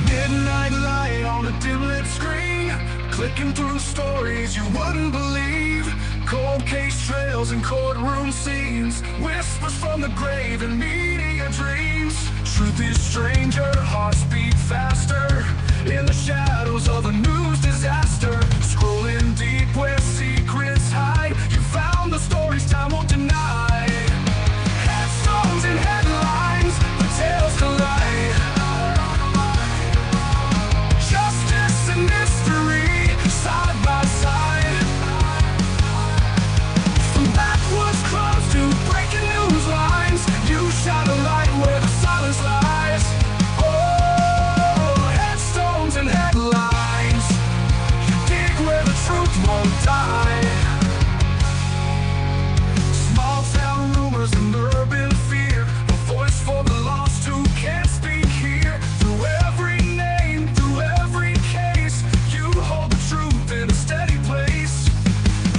Midnight light on a dim-lit screen, clicking through stories you wouldn't believe. Cold case trails and courtroom scenes, whispers from the grave and media dreams. Truth is stranger, hearts beat faster in the shadows of a news disaster. Scrolling deep where secrets hide, you found the stories time won't deny. Headstones and headlines, the tales collide. Justice and mystery, side by side. From backwoods clubs to breaking news lines, you shine a light where the silence lies. Oh, headstones and headlines, you dig where the truth won't die. Small town rumors and urban fear, a voice for the lost who can't speak here. Through every name, through every case, you hold the truth in a steady place.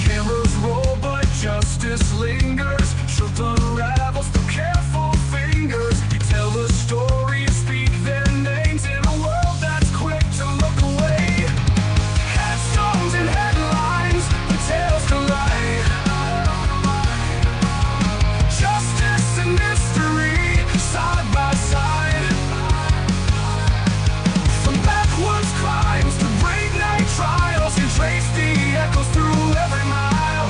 Cameras roll but justice lingers, truth unravels through careful fingers. You tell the story, speak their names in a world that's quick to look away. Headstones and headlines, the tales collide. Justice and mystery, side by side. From backwoods crimes to great night trials, you trace the echoes through every mile.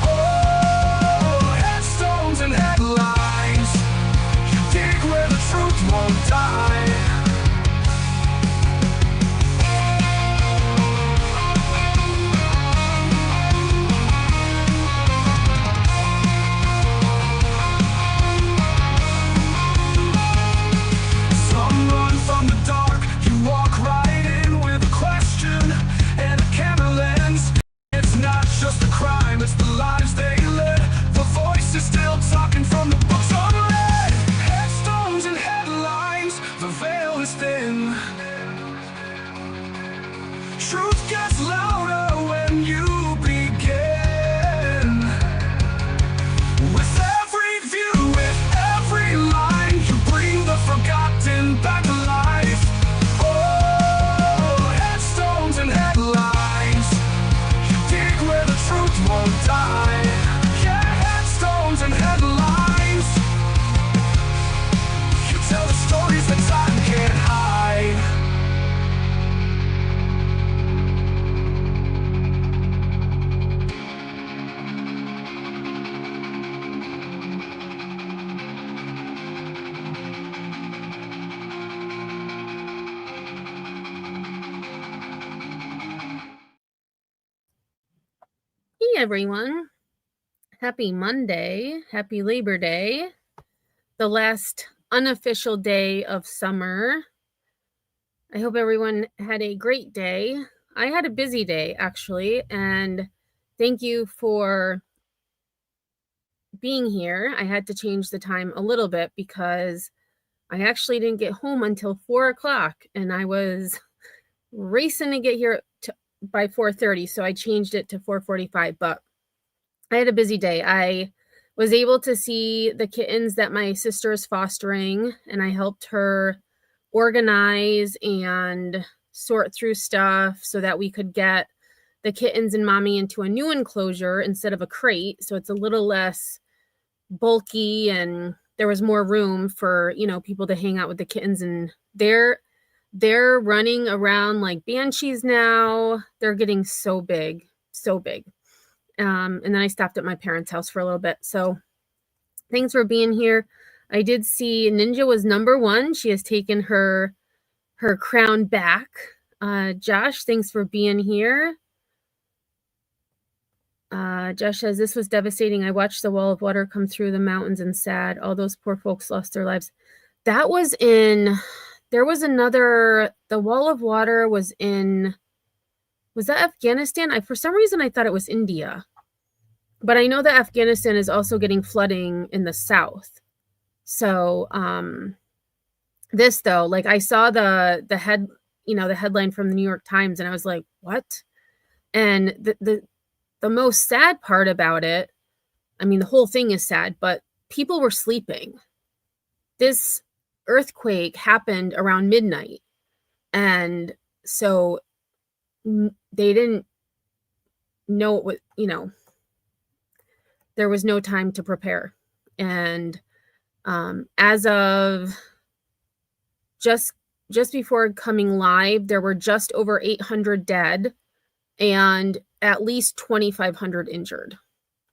Oh, headstones and headlines, you dig where the truth won't die. Some run from the dark, you walk right in with a question and a camera lens. It's not just a crime, it's the lives they led. The voice is still talking from the books unread. Headstones and headlines, the veil is thin. Truth gets louder when you begin. With every view, with every line, you bring the forgotten back to life. Oh, headstones and headlines, you dig where the truth won't die. Yeah, headstones and headlines, you tell the stories that time can't hide. Hey everyone, happy Monday, happy Labor Day, the last unofficial day of summer. I hope everyone had a great day. I had a busy day actually, and thank you for being here. I had to change the time a little bit because I actually didn't get home until 4 o'clock and I was racing to get here by 4:30, so I changed it to 4:45, but I had a busy day. I was able to see the kittens that my sister is fostering, and I helped her organize and sort through stuff so that we could get the kittens and mommy into a new enclosure instead of a crate, so it's a little less bulky and there was more room for, people to hang out with the kittens, and they're running around like banshees now. They're getting so big, so big. And then I stopped at my parents' house for a little bit. So thanks for being here. I did see Ninja was number 1. She has taken her crown back. Josh, thanks for being here. Josh says, this was devastating. I watched the wall of water come through the mountains and sad. All those poor folks lost their lives. That was there was another, the wall of water was was that Afghanistan? For some reason, I thought it was India. But I know that Afghanistan is also getting flooding in the south. So this though, like I saw the headline from the New York Times and I was like, what? And the most sad part about it, I mean, the whole thing is sad, but people were sleeping. This earthquake happened around midnight, and so they didn't know what, there was no time to prepare. And as of just before coming live, there were just over 800 dead and at least 2,500 injured.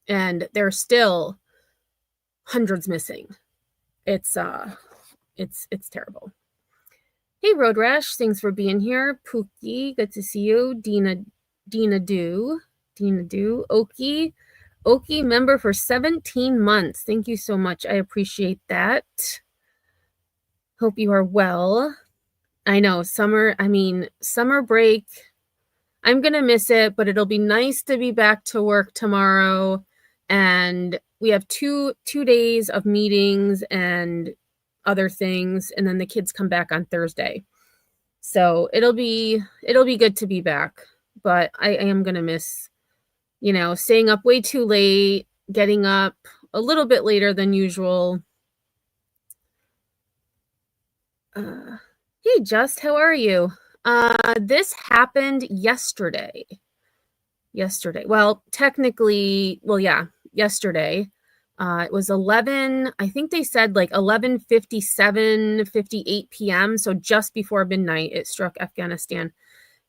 And there's still hundreds missing. It's terrible. Hey, Road Rash, thanks for being here. Pookie, good to see you. Dina Do, Oki, member for 17 months. Thank you so much. I appreciate that. Hope you are well. I know, summer break. I'm going to miss it, but it'll be nice to be back to work tomorrow. And we have two days of meetings and other things, and then the kids come back on Thursday. So it'll be good to be back, but I am going to miss, staying up way too late, getting up a little bit later than usual. Hey, Just, how are you? This happened yesterday. Well, technically, yesterday. It was 11, I think they said like 11:57, 58 p.m. So just before midnight, it struck Afghanistan.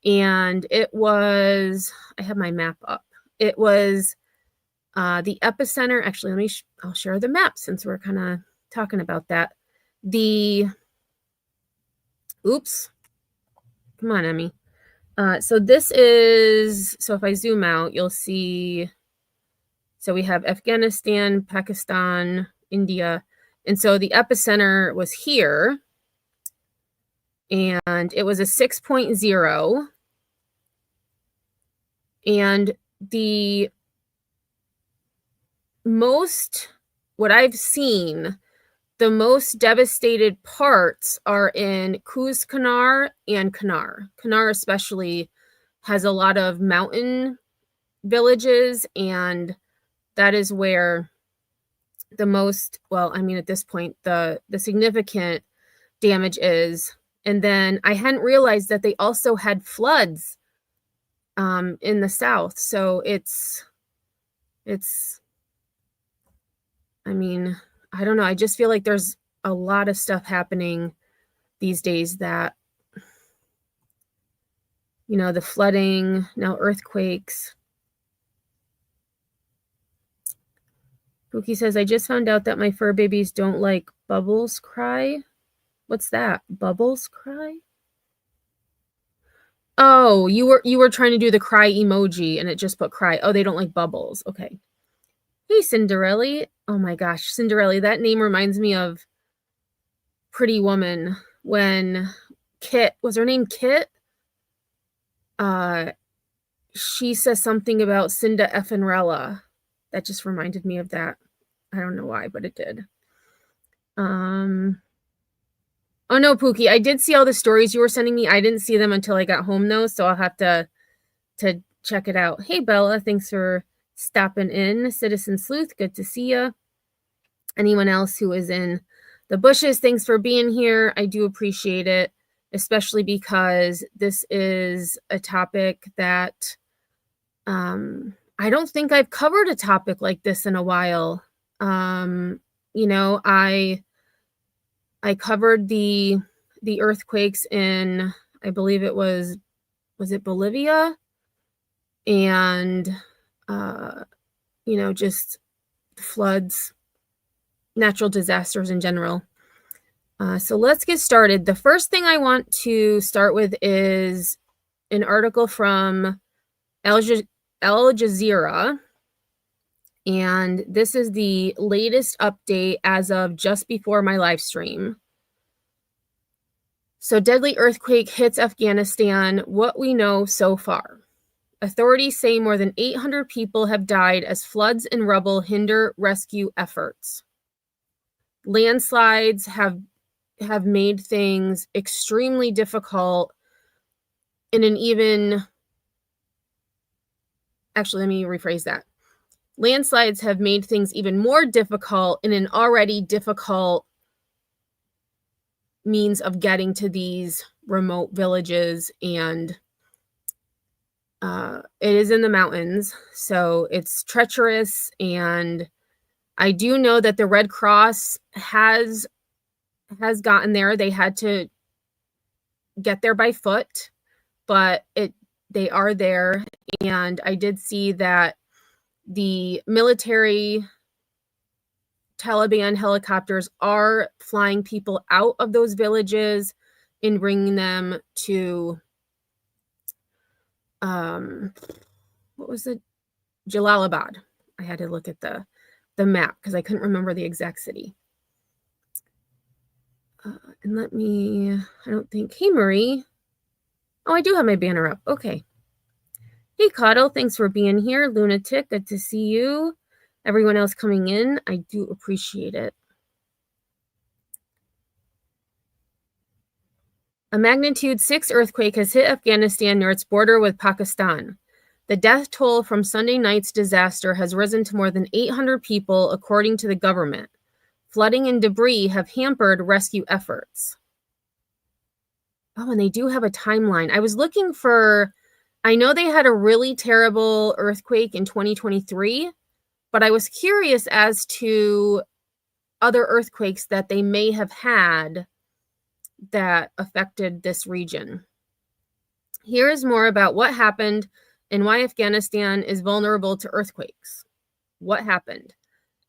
And it was, I have my map up. It was the epicenter. Actually, I'll share the map since we're kind of talking about that. Oops. Come on, Emmy. So this is, so if I zoom out, you'll see, so we have Afghanistan, Pakistan, India. And so the epicenter was here, and it was a 6.0. And the most, what I've seen, the most devastated parts are in Kuz-Kanar and Kanar. Kanar especially has a lot of mountain villages, and that is where the most, at this point, the significant damage is. And then I hadn't realized that they also had floods in the south. So it's I don't know. I just feel like there's a lot of stuff happening these days that, the flooding, now earthquakes. Pookie says, I just found out that my fur babies don't like bubbles cry. What's that? Bubbles cry? Oh, you were trying to do the cry emoji and it just put cry. Oh, they don't like bubbles. Okay. Hey, Cinderella. Oh my gosh, Cinderella. That name reminds me of Pretty Woman when Kit, was her name Kit? She says something about Cinda Effenrella. That just reminded me of that. I don't know why, but it did. Oh no, Pookie, I did see all the stories you were sending me. I didn't see them until I got home though, so I'll have to check it out. Hey, Bella, thanks for stopping in. Citizen Sleuth, good to see you. Anyone else who is in the bushes, thanks for being here. I do appreciate it, especially because this is a topic that I don't think I've covered a topic like this in a while. I covered the earthquakes in, I believe it was it Bolivia? And, just floods, natural disasters in general. So let's get started. The first thing I want to start with is an article from Al Jazeera. And this is the latest update as of just before my live stream. So deadly earthquake hits Afghanistan. What we know so far. Authorities say more than 800 people have died as floods and rubble hinder rescue efforts. Landslides have made things extremely difficult in an even... Actually, let me rephrase that. Landslides have made things even more difficult in an already difficult means of getting to these remote villages, and it is in the mountains, so it's treacherous. And I do know that the Red Cross has gotten there. They had to get there by foot, but they are there. And I did see that the military Taliban helicopters are flying people out of those villages and bringing them to what was it? Jalalabad. I had to look at the map because I couldn't remember the exact city. And I don't think, hey Marie. Oh, I do have my banner up. Okay. Hey Cuddle, thanks for being here. Lunatic, good to see you. Everyone else coming in, I do appreciate it. A magnitude 6 earthquake has hit Afghanistan near its border with Pakistan. The death toll from Sunday night's disaster has risen to more than 800 people, according to the government. Flooding and debris have hampered rescue efforts. Oh, and they do have a timeline. I was looking for, I know they had a really terrible earthquake in 2023, but I was curious as to other earthquakes that they may have had that affected this region. Here is more about what happened and why Afghanistan is vulnerable to earthquakes. What happened?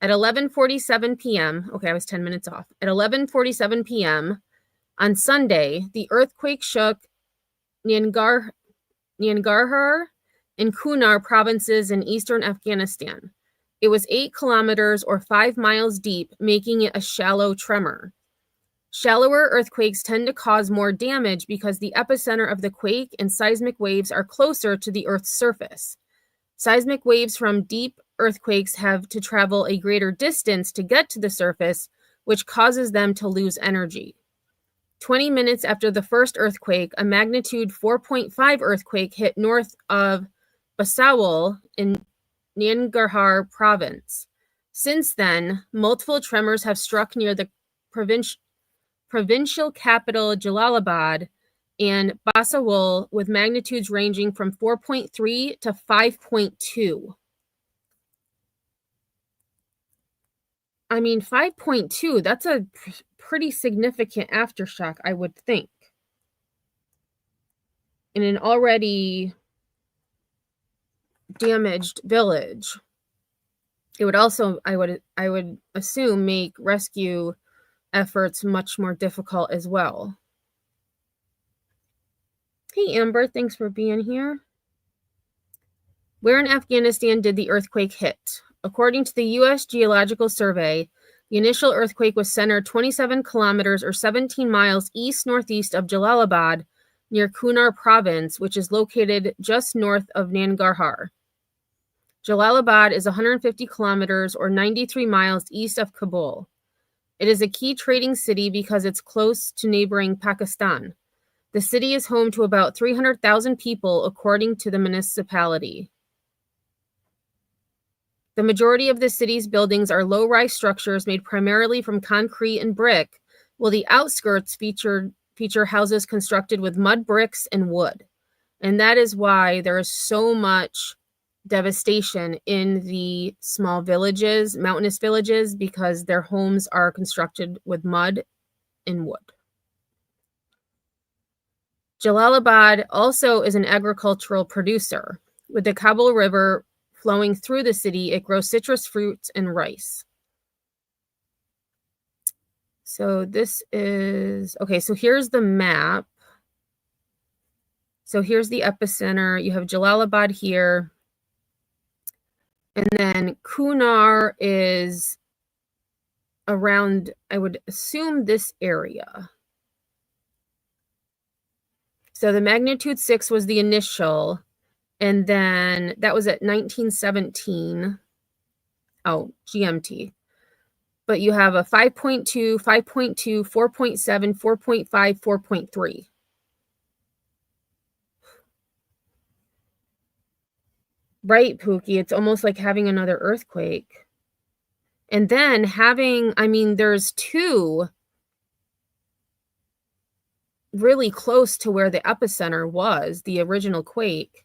At 11:47 p.m., okay, I was 10 minutes off. At 11:47 p.m. on Sunday, the earthquake shook Nangarhar and Kunar provinces in eastern Afghanistan. It was 8 kilometers or 5 miles deep, making it a shallow tremor. Shallower earthquakes tend to cause more damage because the epicenter of the quake and seismic waves are closer to the Earth's surface. Seismic waves from deep earthquakes have to travel a greater distance to get to the surface, which causes them to lose energy. 20 minutes after the first earthquake, a magnitude 4.5 earthquake hit north of Basawal in Nangarhar province. Since then, multiple tremors have struck near the provincial capital Jalalabad and Basawal, with magnitudes ranging from 4.3 to 5.2. I mean, 5.2, that's a pretty significant aftershock, I would think, in an already damaged village. It would also, I would assume, make rescue efforts much more difficult as well. Hey Amber, thanks for being here. Where in Afghanistan did the earthquake hit? According to the U.S. Geological Survey, the initial earthquake was centered 27 kilometers or 17 miles east-northeast of Jalalabad, near Kunar province, which is located just north of Nangarhar. Jalalabad is 150 kilometers or 93 miles east of Kabul. It is a key trading city because it's close to neighboring Pakistan. The city is home to about 300,000 people, according to the municipality. The majority of the city's buildings are low-rise structures made primarily from concrete and brick, while the outskirts feature houses constructed with mud bricks and wood. And that is why there is so much devastation in the small villages, mountainous villages, because their homes are constructed with mud and wood. Jalalabad also is an agricultural producer. With the Kabul River flowing through the city, it grows citrus fruits and rice. So this is, okay, so here's the map. So here's the epicenter. You have Jalalabad here. And then Kunar is around, I would assume, this area. So the magnitude 6 was the initial, and then that was at 1917. Oh, GMT. But you have a 5.2, 5.2, 4.7, 4.5, 4.3. Right, Pookie. It's almost like having another earthquake. And then there's two really close to where the epicenter was, the original quake.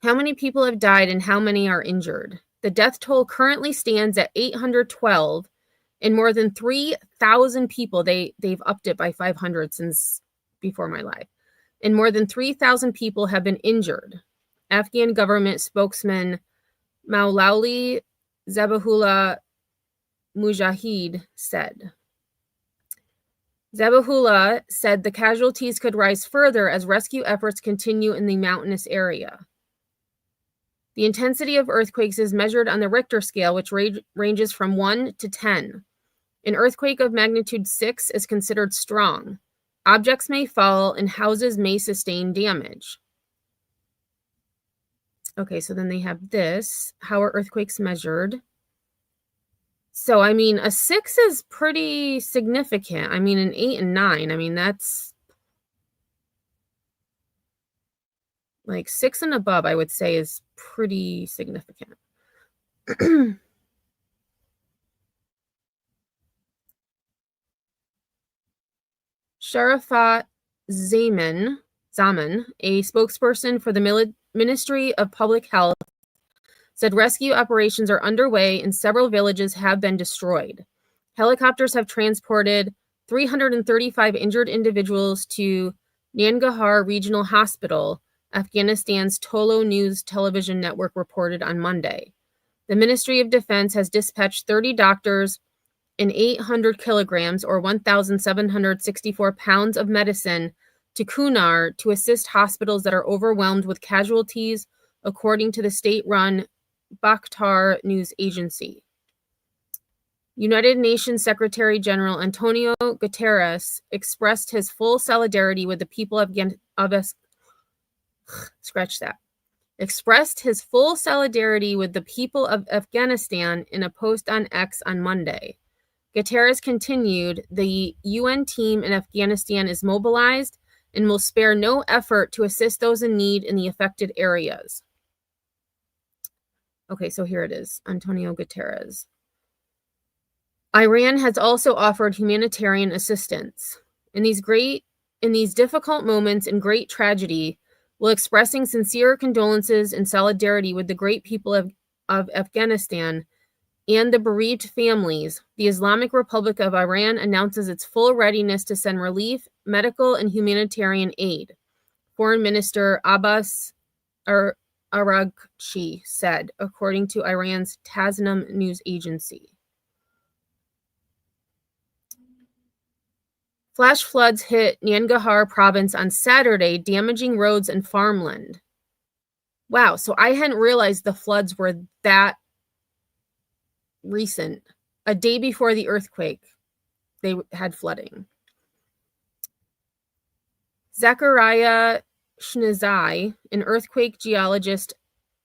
How many people have died and how many are injured? The death toll currently stands at 812, and more than 3,000 people, they've upped it by 500 since before my life, and more than 3,000 people have been injured. Afghan government spokesman Maulawi Zabihullah Mujahid said. Zabihullah said the casualties could rise further as rescue efforts continue in the mountainous area. The intensity of earthquakes is measured on the Richter scale, which ranges from 1 to 10. An earthquake of magnitude 6 is considered strong. Objects may fall and houses may sustain damage. Okay, so then they have this. How are earthquakes measured? So, a 6 is pretty significant. An 8 and 9, that's like 6 and above, I would say, is pretty significant. Sharafat Zaman, a spokesperson for the Ministry of Public Health, said rescue operations are underway and several villages have been destroyed. Helicopters have transported 335 injured individuals to Nangarhar Regional Hospital, Afghanistan's Tolo News television network reported on Monday. The Ministry of Defense has dispatched 30 doctors and 800 kilograms or 1,764 pounds of medicine to Kunar to assist hospitals that are overwhelmed with casualties, according to the state-run Bakhtar news agency. United Nations Secretary General Antonio Guterres expressed his full solidarity with the people of Afghanistan in a post on X on Monday. Guterres continued, the UN team in Afghanistan is mobilized and will spare no effort to assist those in need in the affected areas. Okay, so here it is, Antonio Guterres. Iran has also offered humanitarian assistance. In these difficult moments and great tragedy, while expressing sincere condolences and solidarity with the great people of Afghanistan and the bereaved families, the Islamic Republic of Iran announces its full readiness to send relief, medical, and humanitarian aid, Foreign Minister Abbas Araghchi said, according to Iran's Tasnim news agency. Flash floods hit Nangarhar province on Saturday, damaging roads and farmland. Wow, so I hadn't realized the floods were that recent. A day before the earthquake, they had flooding. Zachariah Shnizai, an earthquake geologist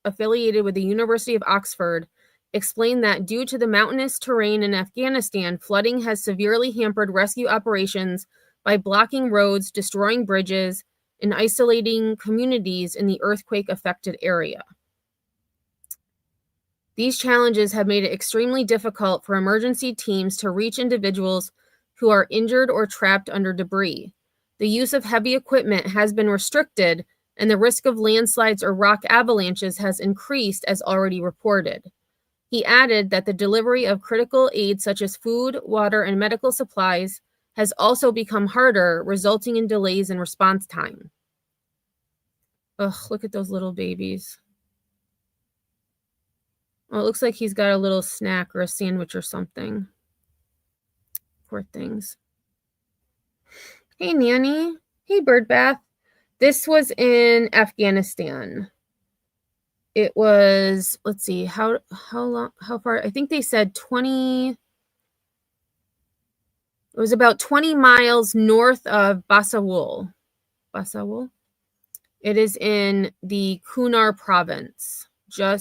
affiliated with the University of Oxford, explained that due to the mountainous terrain in Afghanistan, flooding has severely hampered rescue operations by blocking roads, destroying bridges, and isolating communities in the earthquake-affected area. These challenges have made it extremely difficult for emergency teams to reach individuals who are injured or trapped under debris. The use of heavy equipment has been restricted, and the risk of landslides or rock avalanches has increased, as already reported. He added that the delivery of critical aid such as food, water, and medical supplies has also become harder, resulting in delays in response time. Ugh, look at those little babies. Oh, it looks like he's got a little snack or a sandwich or something. Poor things. Hey, Nanny. Hey, Birdbath. This was in Afghanistan. It was, let's see, how far? I think they said 20. It was about 20 miles north of Basawul. It is in the Kunar province. So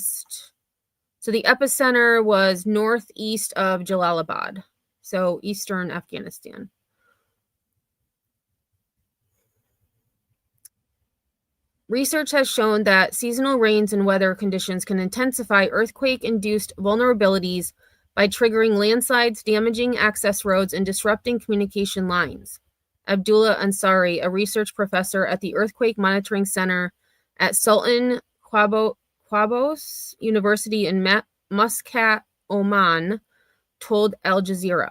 the epicenter was northeast of Jalalabad, so eastern Afghanistan. Research has shown that seasonal rains and weather conditions can intensify earthquake-induced vulnerabilities by triggering landslides, damaging access roads, and disrupting communication lines. Abdullah Ansari, a research professor at the Earthquake Monitoring Center at Sultan Qaboos University in Muscat, Oman, told Al Jazeera.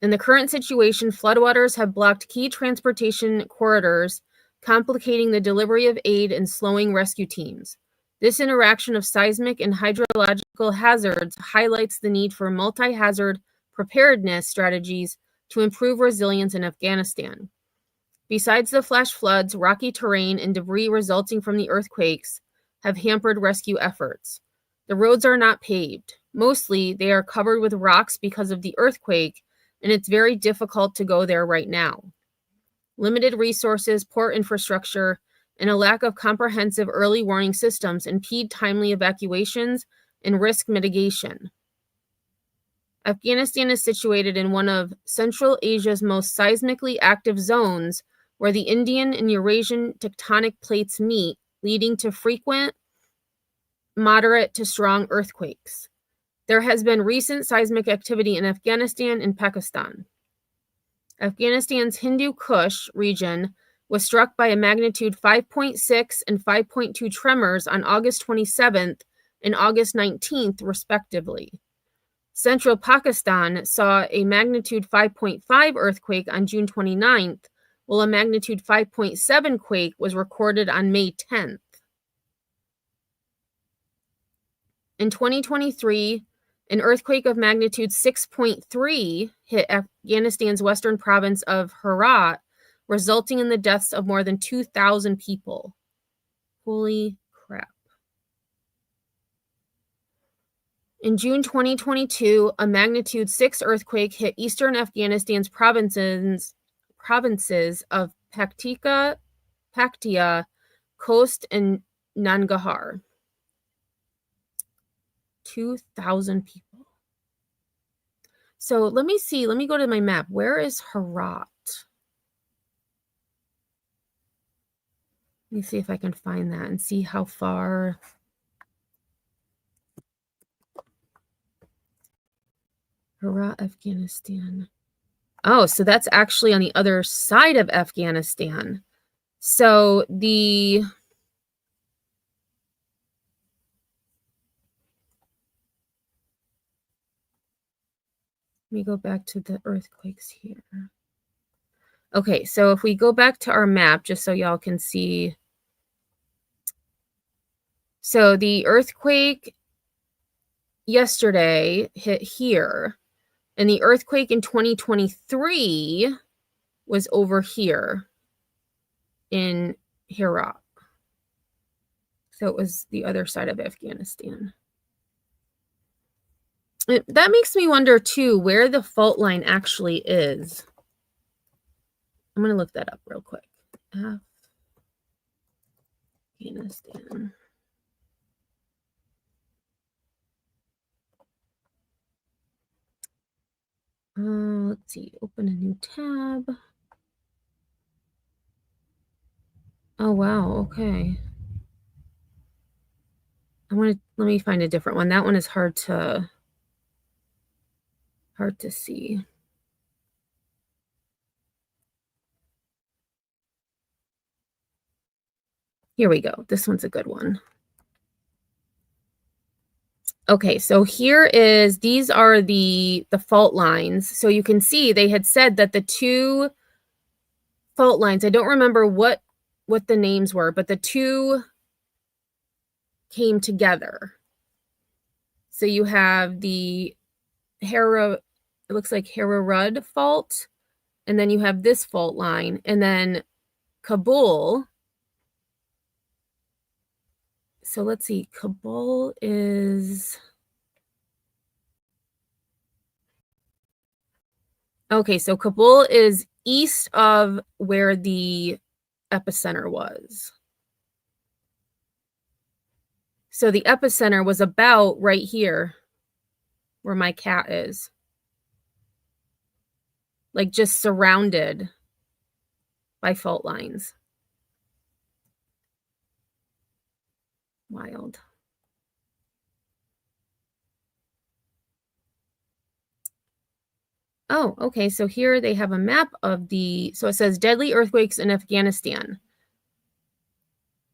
In the current situation, floodwaters have blocked key transportation corridors, complicating the delivery of aid and slowing rescue teams. This interaction of seismic and hydrological hazards highlights the need for multi-hazard preparedness strategies to improve resilience in Afghanistan. Besides the flash floods, rocky terrain and debris resulting from the earthquakes have hampered rescue efforts. The roads are not paved. Mostly, they are covered with rocks because of the earthquake, and it's very difficult to go there right now. Limited resources, poor infrastructure, and a lack of comprehensive early warning systems impede timely evacuations and risk mitigation. Afghanistan is situated in one of Central Asia's most seismically active zones, where the Indian and Eurasian tectonic plates meet, leading to frequent, moderate to strong earthquakes. There has been recent seismic activity in Afghanistan and Pakistan. Afghanistan's Hindu Kush region was struck by a magnitude 5.6 and 5.2 tremors on August 27th and August 19th, respectively. Central Pakistan saw a magnitude 5.5 earthquake on June 29th, while a magnitude 5.7 quake was recorded on May 10th. In 2023, an earthquake of magnitude 6.3 hit Afghanistan's western province of Herat, resulting in the deaths of more than 2,000 people. Holy crap. In June 2022, a magnitude 6 earthquake hit eastern Afghanistan's provinces of Paktia, Khost, and Nangarhar. 2,000 people. So let me see. Let me go to my map. Where is Herat? Let me see if I can find that and see how far. Herat, Afghanistan. Oh, so that's actually on the other side of Afghanistan. So let me go back to the earthquakes here. Okay, so if we go back to our map, just so y'all can see. So the earthquake yesterday hit here, and the earthquake in 2023 was over here in Herat. So it was the other side of Afghanistan. That makes me wonder, too, where the fault line actually is. I'm going to look that up real quick. Afghanistan. Let's see. Open a new tab. Oh, wow. Okay. Let me find a different one. That one is hard to see. Here we go. This one's a good one. Okay, so these are the fault lines. So you can see they had said that the two fault lines, I don't remember what the names were, but the two came together. So you have the it looks like Herat fault, and then you have this fault line, and then Kabul. So let's see, Kabul is... Okay, so Kabul is east of where the epicenter was. So the epicenter was about right here, where my cat is. Like just surrounded by fault lines. Wild. Oh, okay. So here they have a map of so it says deadly earthquakes in Afghanistan.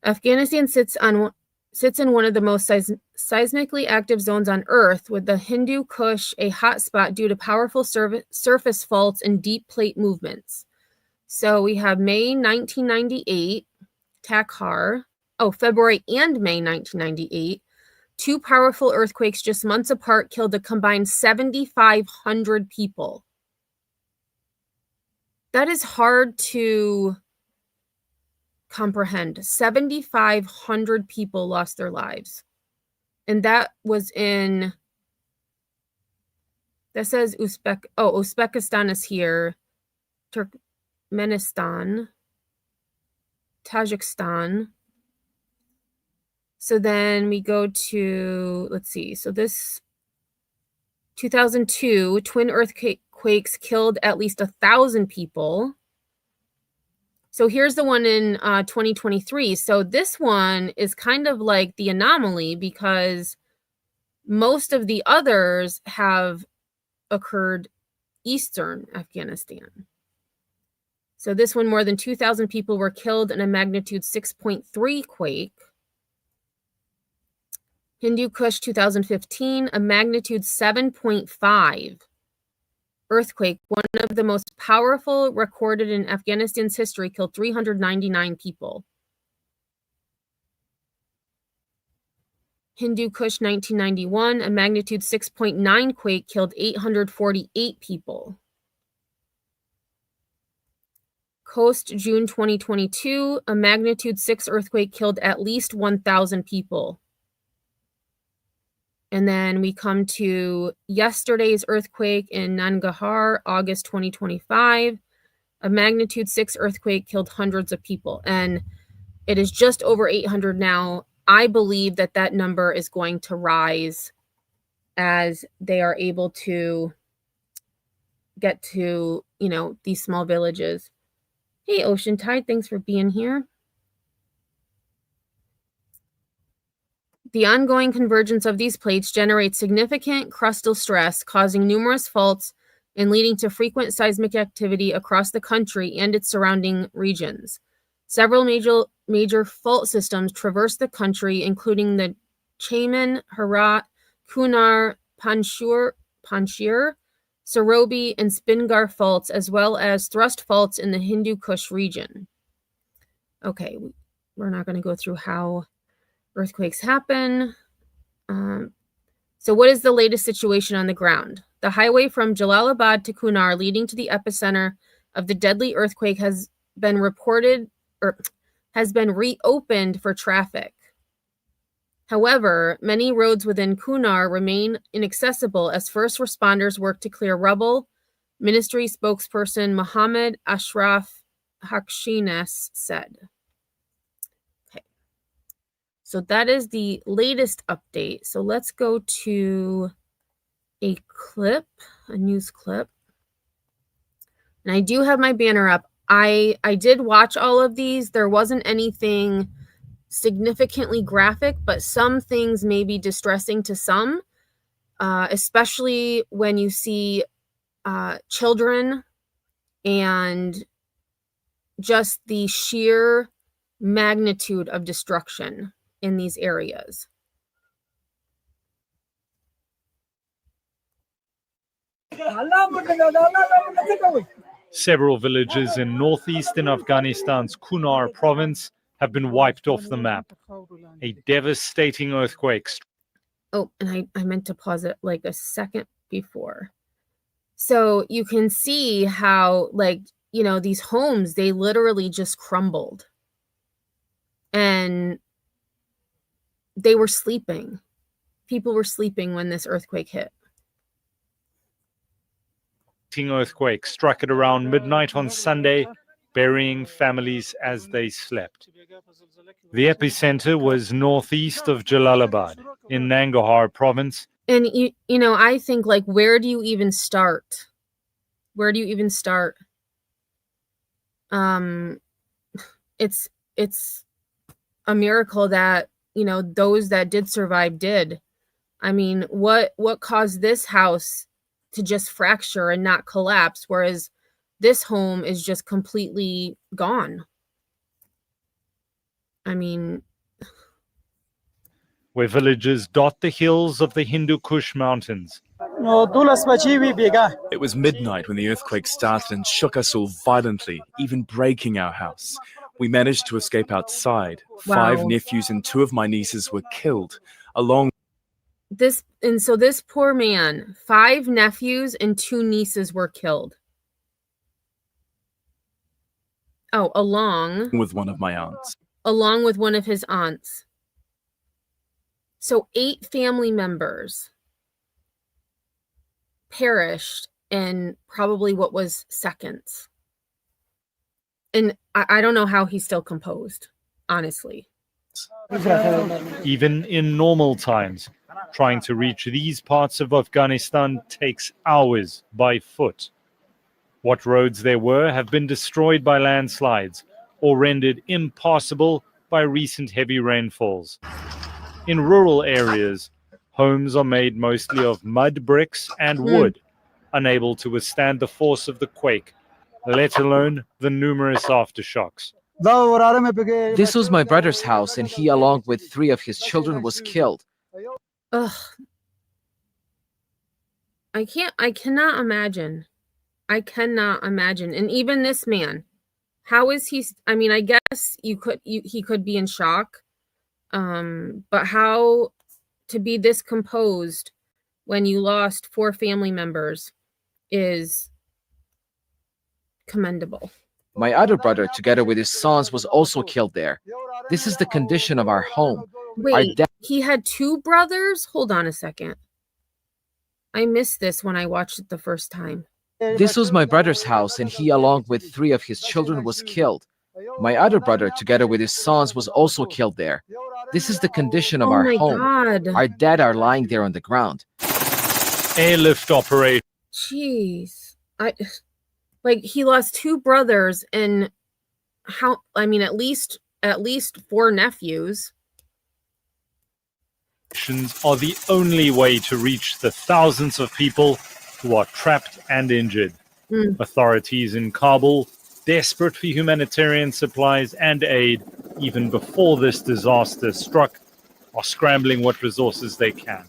Afghanistan sits in one of the most seismically active zones on Earth, with the Hindu Kush a hotspot due to powerful surface faults and deep plate movements. So we have May 1998, Takhar. Oh, February and May 1998. Two powerful earthquakes just months apart killed a combined 7,500 people. That is hard to comprehend. 7,500 people lost their lives. And that was that says Uzbekistan is here, Turkmenistan, Tajikistan. So then we go to, let's see, so this 2002, twin earthquakes killed at least 1,000 people. So here's the one in 2023. So this one is kind of like the anomaly because most of the others have occurred eastern Afghanistan. So this one, more than 2,000 people were killed in a magnitude 6.3 quake. Hindu Kush 2015, a magnitude 7.5 earthquake, one of the most powerful recorded in Afghanistan's history, killed 399 people. Hindu Kush 1991, a magnitude 6.9 quake, killed 848 people. Coast June 2022, a magnitude 6 earthquake killed at least 1,000 people. And then we come to yesterday's earthquake in Nangarhar, August 2025. A magnitude 6 earthquake killed hundreds of people. And it is just over 800 now. I believe that number is going to rise as they are able to get to, these small villages. Hey, Ocean Tide, thanks for being here. The ongoing convergence of these plates generates significant crustal stress, causing numerous faults and leading to frequent seismic activity across the country and its surrounding regions. Several major fault systems traverse the country, including the Chaman, Herat, Kunar, Panjshir, Sarobi, and Spingar faults, as well as thrust faults in the Hindu Kush region. Okay, we're not going to go through how earthquakes happen. So what is the latest situation on the ground? The highway from Jalalabad to Kunar, leading to the epicenter of the deadly earthquake, has been reopened for traffic. However, many roads within Kunar remain inaccessible as first responders work to clear rubble. Ministry spokesperson Mohammed Ashraf Hakshines said. So that is the latest update. So let's go to a news clip. And I do have my banner up. I did watch all of these. There wasn't anything significantly graphic, but some things may be distressing to some, especially when you see children and just the sheer magnitude of destruction in these areas. Several villages in northeastern Afghanistan's Kunar province have been wiped off the map. A devastating earthquake. Oh, and I meant to pause it like a second before. So you can see how, these homes, they literally just crumbled. And they were sleeping. People were sleeping when this earthquake hit. Earthquake struck at around midnight on Sunday, burying families as they slept. The epicenter was northeast of Jalalabad in Nangarhar province. And I think, where do you even start? Where do you even start? It's a miracle that, those that did survive did. I mean, what caused this house to just fracture and not collapse, whereas this home is just completely gone? I mean, where villages dot the hills of the Hindu Kush Mountains. It was midnight when the earthquake started and shook us all violently, even breaking our house. We managed to escape outside. Wow. 5 nephews and 2 of my nieces were killed, along this poor man, 5 nephews and 2 nieces were killed. Oh, along with one of my aunts. Along with one of his aunts. So 8 family members perished in probably what was seconds. And I don't know how he's still composed, honestly. Even in normal times, trying to reach these parts of Afghanistan takes hours by foot. What roads there were have been destroyed by landslides or rendered impassable by recent heavy rainfalls. In rural areas, homes are made mostly of mud bricks and wood, unable to withstand the force of the quake, let alone the numerous aftershocks. This was my brother's house, and he, along with 3 of his children, was killed. Ugh. I cannot imagine. I cannot imagine. And even this man, how is he? I mean, I guess he could be in shock. But how to be this composed when you lost 4 family members is commendable. My other brother, together with his sons, was also killed there. This is the condition of our home. Wait, he had 2 brothers? Hold on a second. I missed this when I watched it the first time. This was my brother's house, and he, along with 3 of his children, was killed. My other brother, together with his sons, was also killed there. This is the condition of our home. God. Our dead are lying there on the ground. Airlift operation. Jeez. He lost 2 brothers and at least 4 nephews. Are the only way to reach the thousands of people who are trapped and injured. Authorities in Kabul, desperate for humanitarian supplies and aid, even before this disaster struck, are scrambling what resources they can.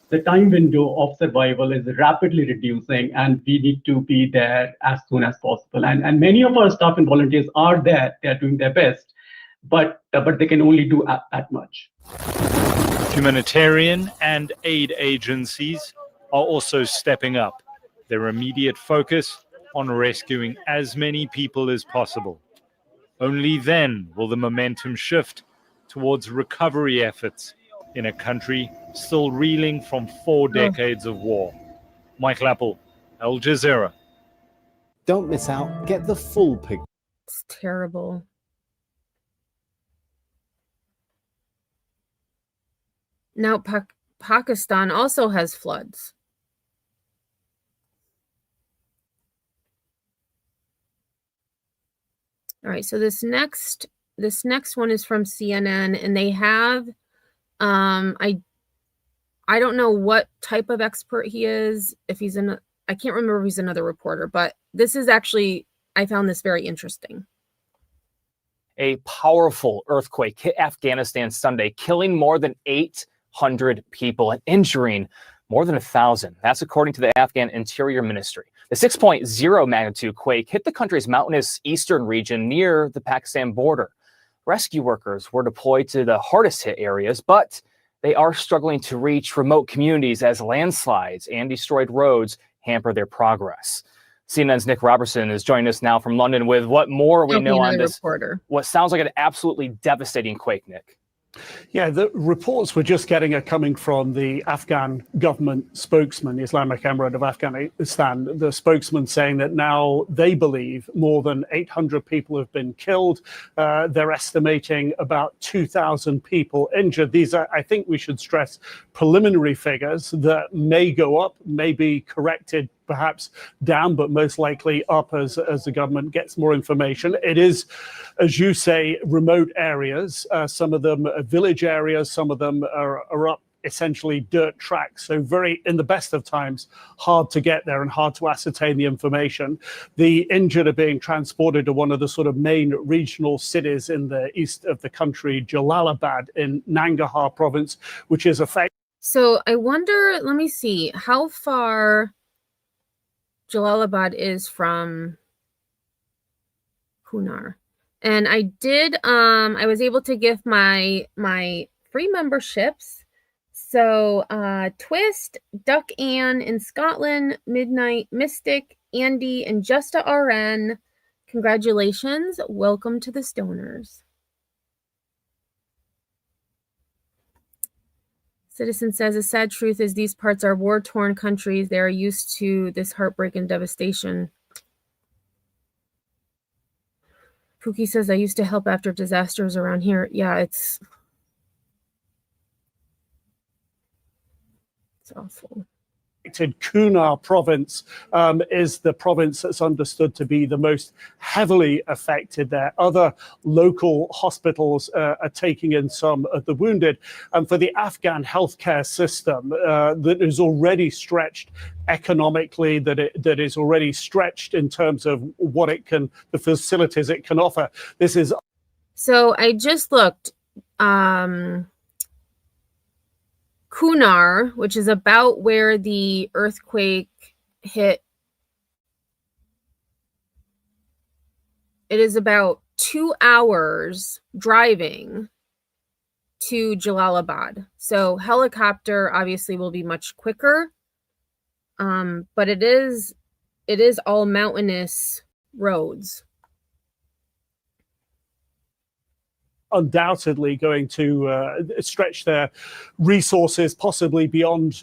The time window of survival is rapidly reducing, and we need to be there as soon as possible. And many of our staff and volunteers are there. They are doing their best, but they can only do that much. Humanitarian and aid agencies are also stepping up, their immediate focus on rescuing as many people as possible. Only then will the momentum shift towards recovery efforts in a country still reeling from 4 decades of war. Michael Apple, Al Jazeera. Don't miss out. Get the full picture. It's terrible. Now, Pakistan also has floods. All right, so this next one is from CNN, and they have I don't know what type of expert he is. If he's I can't remember if he's another reporter, but this is actually, I found this very interesting. A powerful earthquake hit Afghanistan Sunday, killing more than 800 people and injuring more than 1,000. That's according to the Afghan Interior Ministry. The 6.0 magnitude quake hit the country's mountainous eastern region near the Pakistan border. Rescue workers were deployed to the hardest hit areas, but they are struggling to reach remote communities as landslides and destroyed roads hamper their progress. CNN's Nick Robertson is joining us now from London with what more we know on this, what sounds like an absolutely devastating quake, Nick. Yeah, the reports we're just getting are coming from the Afghan government spokesman, the Islamic Emirate of Afghanistan, the spokesman saying that now they believe more than 800 people have been killed. They're estimating about 2,000 people injured. These are, I think we should stress, preliminary figures that may go up, may be corrected perhaps down, but most likely up as the government gets more information. It is, as you say, remote areas. Some of them are village areas, some of them are up essentially dirt tracks. So very, in the best of times, hard to get there and hard to ascertain the information. The injured are being transported to one of the sort of main regional cities in the east of the country, Jalalabad in Nangarhar province, which is affected. So I wonder, let me see how far Jalalabad is from Kunar. And I did, I was able to give my free memberships. So Twist, Duck Ann in Scotland, Midnight Mystic, Andy, and Justa RN. Congratulations. Welcome to the Stoners. Citizen says, the sad truth is these parts are war-torn countries. They are used to this heartbreak and devastation. Pookie says, I used to help after disasters around here. Yeah, it's awful. Kunar province is the province that's understood to be the most heavily affected there. Other local hospitals are taking in some of the wounded. And for the Afghan healthcare system that is already stretched economically, that is already stretched in terms of what it can, the facilities it can offer. This is. So I just looked. Kunar, which is about where the earthquake hit, it is about 2 hours driving to Jalalabad. So helicopter obviously will be much quicker, but it is all mountainous roads. Undoubtedly going to stretch their resources, possibly beyond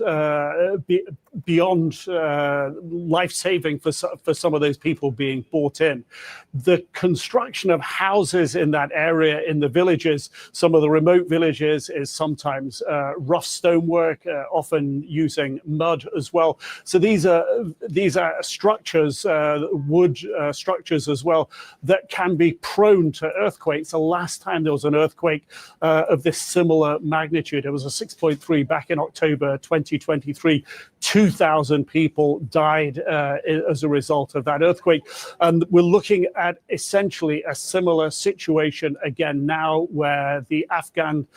life-saving for some of those people being brought in. The construction of houses in that area, in the villages, some of the remote villages, is sometimes rough stonework, often using mud as well. So these are structures, wood structures as well, that can be prone to earthquakes. The last time there was an earthquake of this similar magnitude, it was a 6.3 back in October 2023. 2,000 people died as a result of that earthquake. And we're looking at essentially a similar situation again now, where the Afghan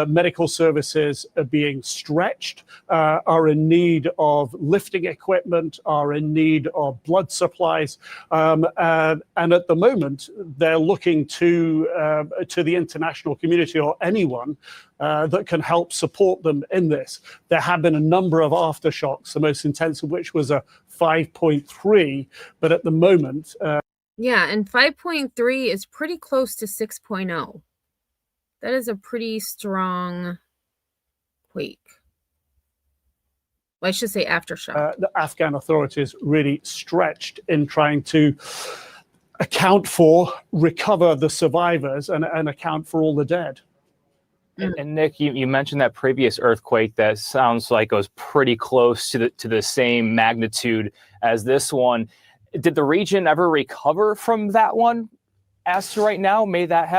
medical services are being stretched, are in need of lifting equipment, are in need of blood supplies. And at the moment, they're looking to the international community or anyone that can help support them in this. There have been a number of aftershocks, the most intense of which was a 5.3, but at the moment... yeah, and 5.3 is pretty close to 6.0. That is a pretty strong quake. Well, I should say aftershock. The Afghan authorities really stretched in trying to account for, recover the survivors and account for all the dead. And Nick, you mentioned that previous earthquake that sounds like it was pretty close to the same magnitude as this one. Did the region ever recover from that one? As to right now, may that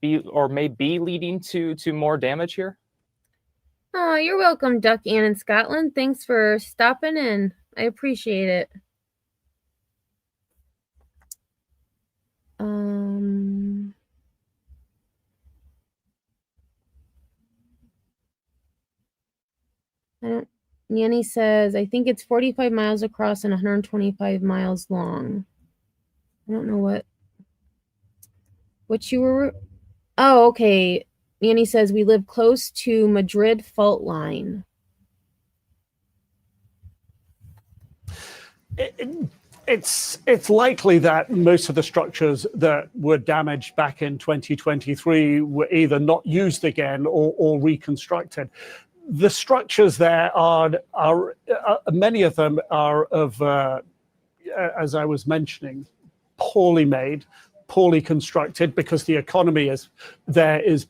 may be leading to more damage here? Oh, you're welcome, Duck Ann in Scotland. Thanks for stopping in. I appreciate it. Yanni says, I think it's 45 miles across and 125 miles long. I don't know what you were. Oh, okay. Yanni says, we live close to Madrid fault line. It's likely that most of the structures that were damaged back in 2023 were either not used again or reconstructed. The structures there are many of them are of, as I was mentioning, poorly made, poorly constructed, because the economy is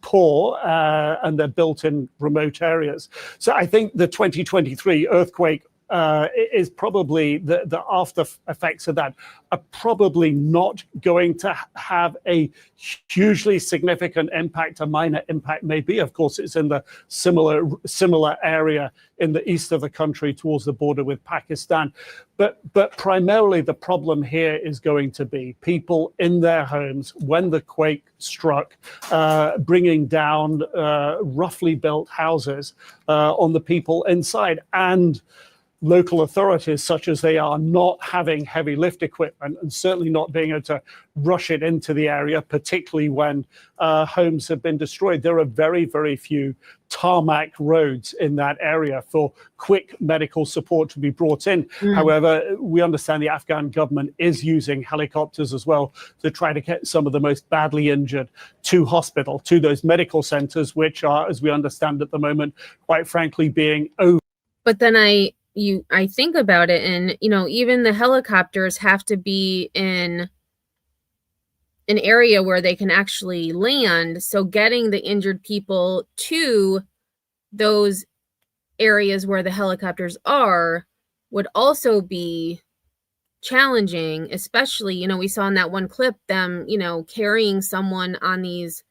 poor and they're built in remote areas. So I think the 2023 earthquake is probably the after effects of that are probably not going to have a hugely significant impact. A minor impact maybe. Of course, it's in the similar area in the east of the country towards the border with Pakistan. But primarily the problem here is going to be people in their homes when the quake struck, bringing down roughly built houses on the people inside, and local authorities, such as they are, not having heavy lift equipment and certainly not being able to rush it into the area, particularly when homes have been destroyed. There are very, very few tarmac roads in that area for quick medical support to be brought in. However, we understand the Afghan government is using helicopters as well to try to get some of the most badly injured to hospital, to those medical centers, which are, as we understand at the moment, quite frankly, being over. But then I think about it, and even the helicopters have to be in an area where they can actually land. So getting the injured people to those areas where the helicopters are would also be challenging, especially, we saw in that one clip them, carrying someone on these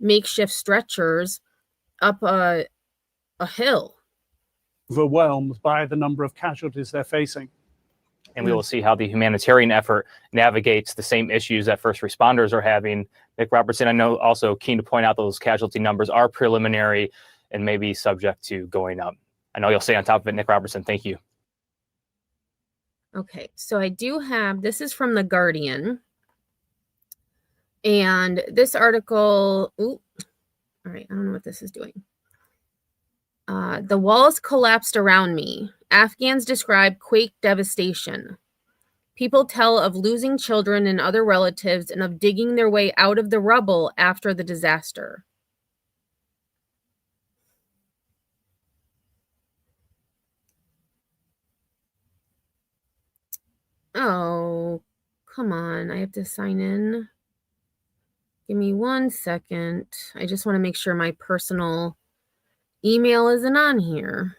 makeshift stretchers up a hill. Overwhelmed by the number of casualties they're facing. And we will see how the humanitarian effort navigates the same issues that first responders are having. Nick Robertson, I know, also keen to point out those casualty numbers are preliminary and may be subject to going up. I know you'll stay on top of it, Nick Robertson. Thank you. Okay, so I do have, this is from The Guardian. And this article, all right, I don't know what this is doing. The walls collapsed around me. Afghans describe quake devastation. People tell of losing children and other relatives and of digging their way out of the rubble after the disaster. Oh, come on. I have to sign in. Give me 1 second. I just want to make sure my personal email isn't on here.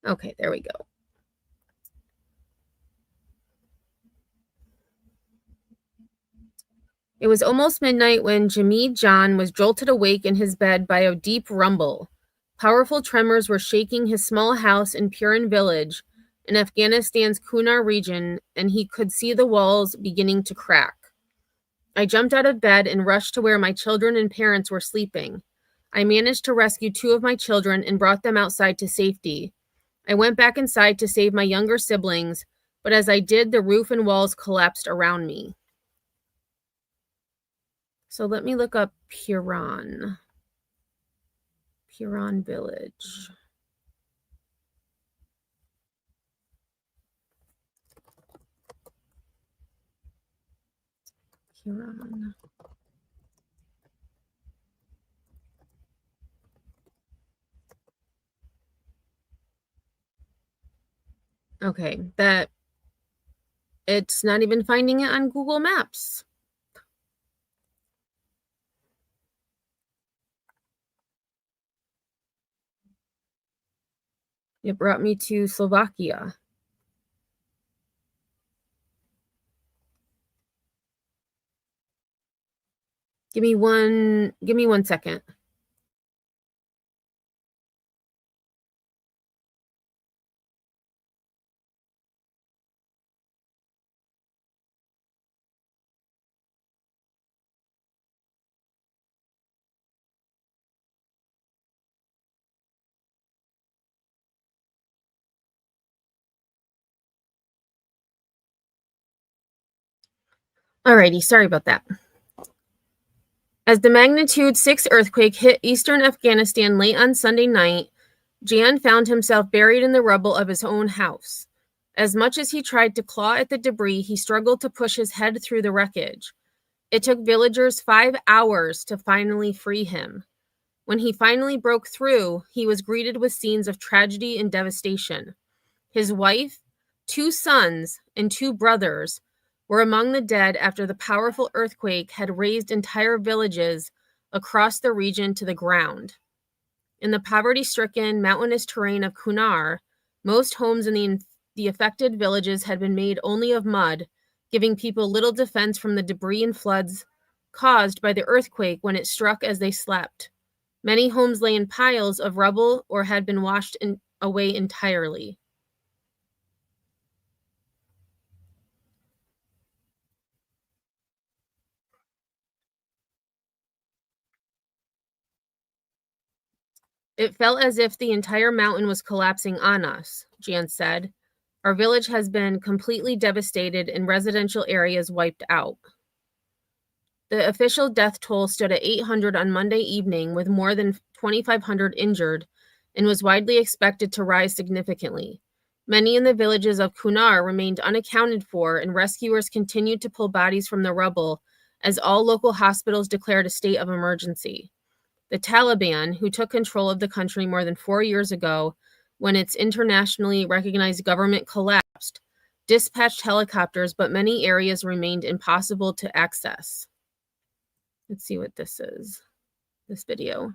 Okay, there we go. It was almost midnight when Jamid John was jolted awake in his bed by a deep rumble. Powerful tremors were shaking his small house in Purin village in Afghanistan's Kunar region, and he could see the walls beginning to crack. I jumped out of bed and rushed to where my children and parents were sleeping. I managed to rescue 2 of my children and brought them outside to safety. I went back inside to save my younger siblings, but as I did, the roof and walls collapsed around me. So let me look up Purin village. Purin. Okay, that it's not even finding it on Google Maps. It brought me to Slovakia. Give me one second. Alrighty, sorry about that. As the magnitude 6 earthquake hit eastern Afghanistan late on Sunday night, Jan found himself buried in the rubble of his own house. As much as he tried to claw at the debris, he struggled to push his head through the wreckage. It took villagers 5 hours to finally free him. When he finally broke through, he was greeted with scenes of tragedy and devastation. His wife, 2 sons, and 2 brothers were among the dead after the powerful earthquake had razed entire villages across the region to the ground. In the poverty-stricken mountainous terrain of Kunar, most homes in the affected villages had been made only of mud, giving people little defense from the debris and floods caused by the earthquake when it struck as they slept. Many homes lay in piles of rubble or had been washed away entirely. It felt as if the entire mountain was collapsing on us, Jan said. Our village has been completely devastated and residential areas wiped out. The official death toll stood at 800 on Monday evening, with more than 2,500 injured, and was widely expected to rise significantly. Many in the villages of Kunar remained unaccounted for, and rescuers continued to pull bodies from the rubble as all local hospitals declared a state of emergency. The Taliban, who took control of the country more than 4 years ago when its internationally recognized government collapsed, dispatched helicopters, but many areas remained impossible to access. Let's see what this is, this video.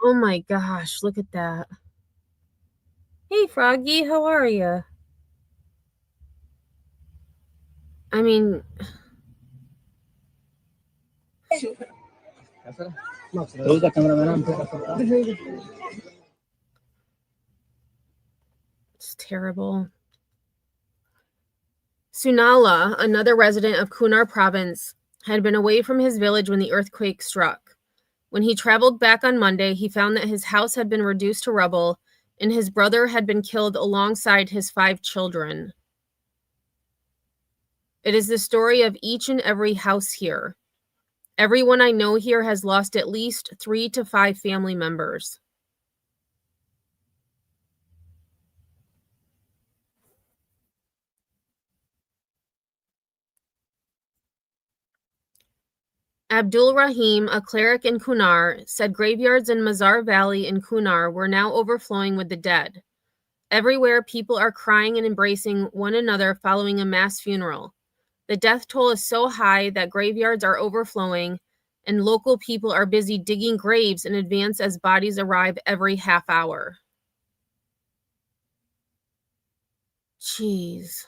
Oh my gosh, look at that. Hey, Froggy, how are you? I mean, it's terrible. Sunala, another resident of Kunar province, had been away from his village when the earthquake struck. When he traveled back on Monday, he found that his house had been reduced to rubble and his brother had been killed alongside his 5 children. It is the story of each and every house here. Everyone I know here has lost at least 3 to 5 family members. Abdul Rahim, a cleric in Kunar, said graveyards in Mazar Valley in Kunar were now overflowing with the dead. Everywhere, people are crying and embracing one another following a mass funeral. The death toll is so high that graveyards are overflowing, and local people are busy digging graves in advance as bodies arrive every half hour. Jeez.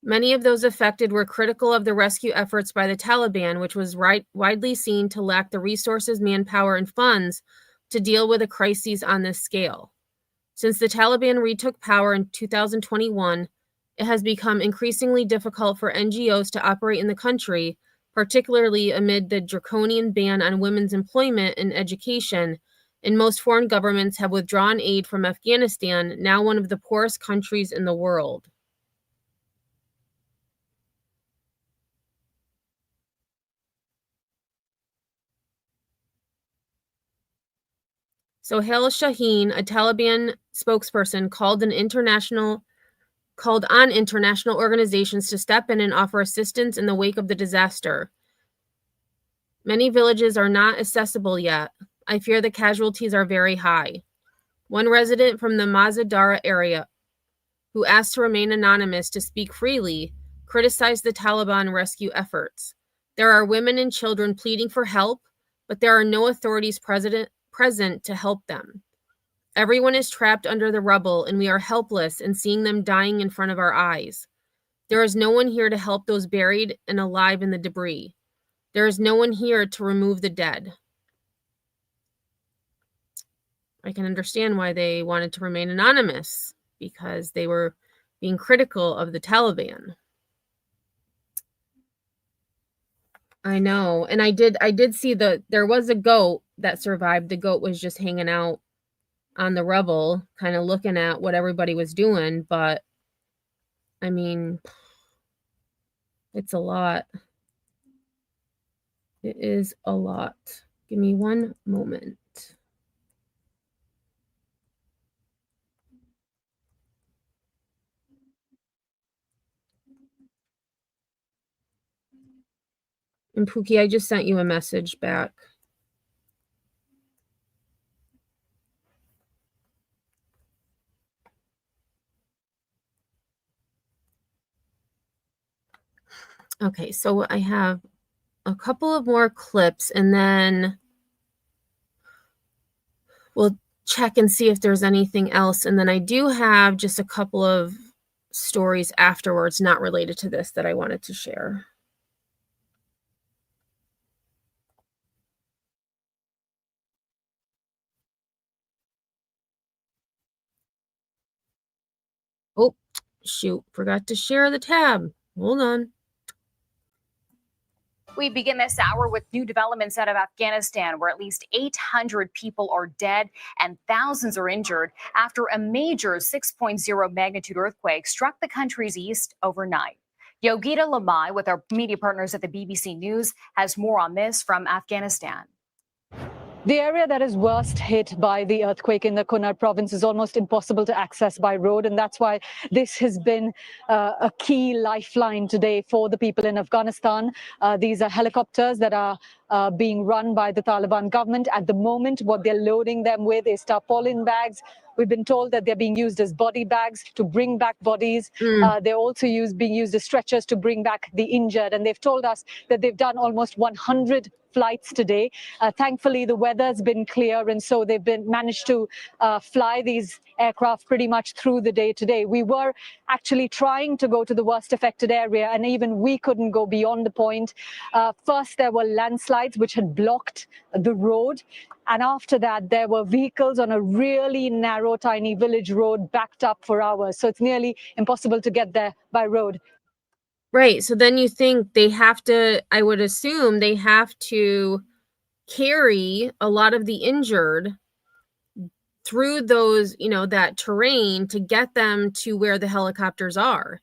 Many of those affected were critical of the rescue efforts by the Taliban, which was widely seen to lack the resources, manpower, and funds to deal with a crisis on this scale. Since the Taliban retook power in 2021, it has become increasingly difficult for NGOs to operate in the country, particularly amid the draconian ban on women's employment and education, and most foreign governments have withdrawn aid from Afghanistan, now one of the poorest countries in the world. Sohail Shaheen, a Taliban spokesperson, called on international organizations to step in and offer assistance in the wake of the disaster. Many villages are not accessible yet. I fear the casualties are very high. One resident from the Mazadara area, who asked to remain anonymous to speak freely, criticized the Taliban rescue efforts. There are women and children pleading for help, but there are no authorities present to help them. Everyone is trapped under the rubble, and we are helpless in seeing them dying in front of our eyes. There is no one here to help those buried and alive in the debris. There is no one here to remove the dead. I can understand why they wanted to remain anonymous, because they were being critical of the Taliban. I know. And I did see there was a goat that survived. The goat was just hanging out on the rubble, kind of looking at what everybody was doing. But I mean, it's a lot. It is a lot. Give me one moment. And Pookie, I just sent you a message back. Okay, so I have a couple of more clips and then we'll check and see if there's anything else. And then I do have just a couple of stories afterwards not related to this that I wanted to share. Oh, shoot, forgot to share the tab. Hold on. We begin this hour with new developments out of Afghanistan, where at least 800 people are dead and thousands are injured after a major 6.0 magnitude earthquake struck the country's east overnight. Yogita Lamai, with our media partners at the BBC News, has more on this from Afghanistan. The area that is worst hit by the earthquake in the Kunar province is almost impossible to access by road, and that's why this has been a key lifeline today for the people in Afghanistan. These are helicopters that are being run by the Taliban government. At the moment, what they're loading them with is tarpaulin bags. We've been told that they're being used as body bags to bring back bodies. They're also being used as stretchers to bring back the injured. And they've told us that they've done almost 100 flights today. Thankfully, the weather's been clear, and so they've managed to fly these aircraft pretty much through the day today. We were actually trying to go to the worst affected area, and even we couldn't go beyond the point. First, there were landslides which had blocked the road. And after that, there were vehicles on a really narrow, tiny village road backed up for hours. So it's nearly impossible to get there by road. Right. So then you think they have to, I would assume they have to carry a lot of the injured through those, that terrain to get them to where the helicopters are.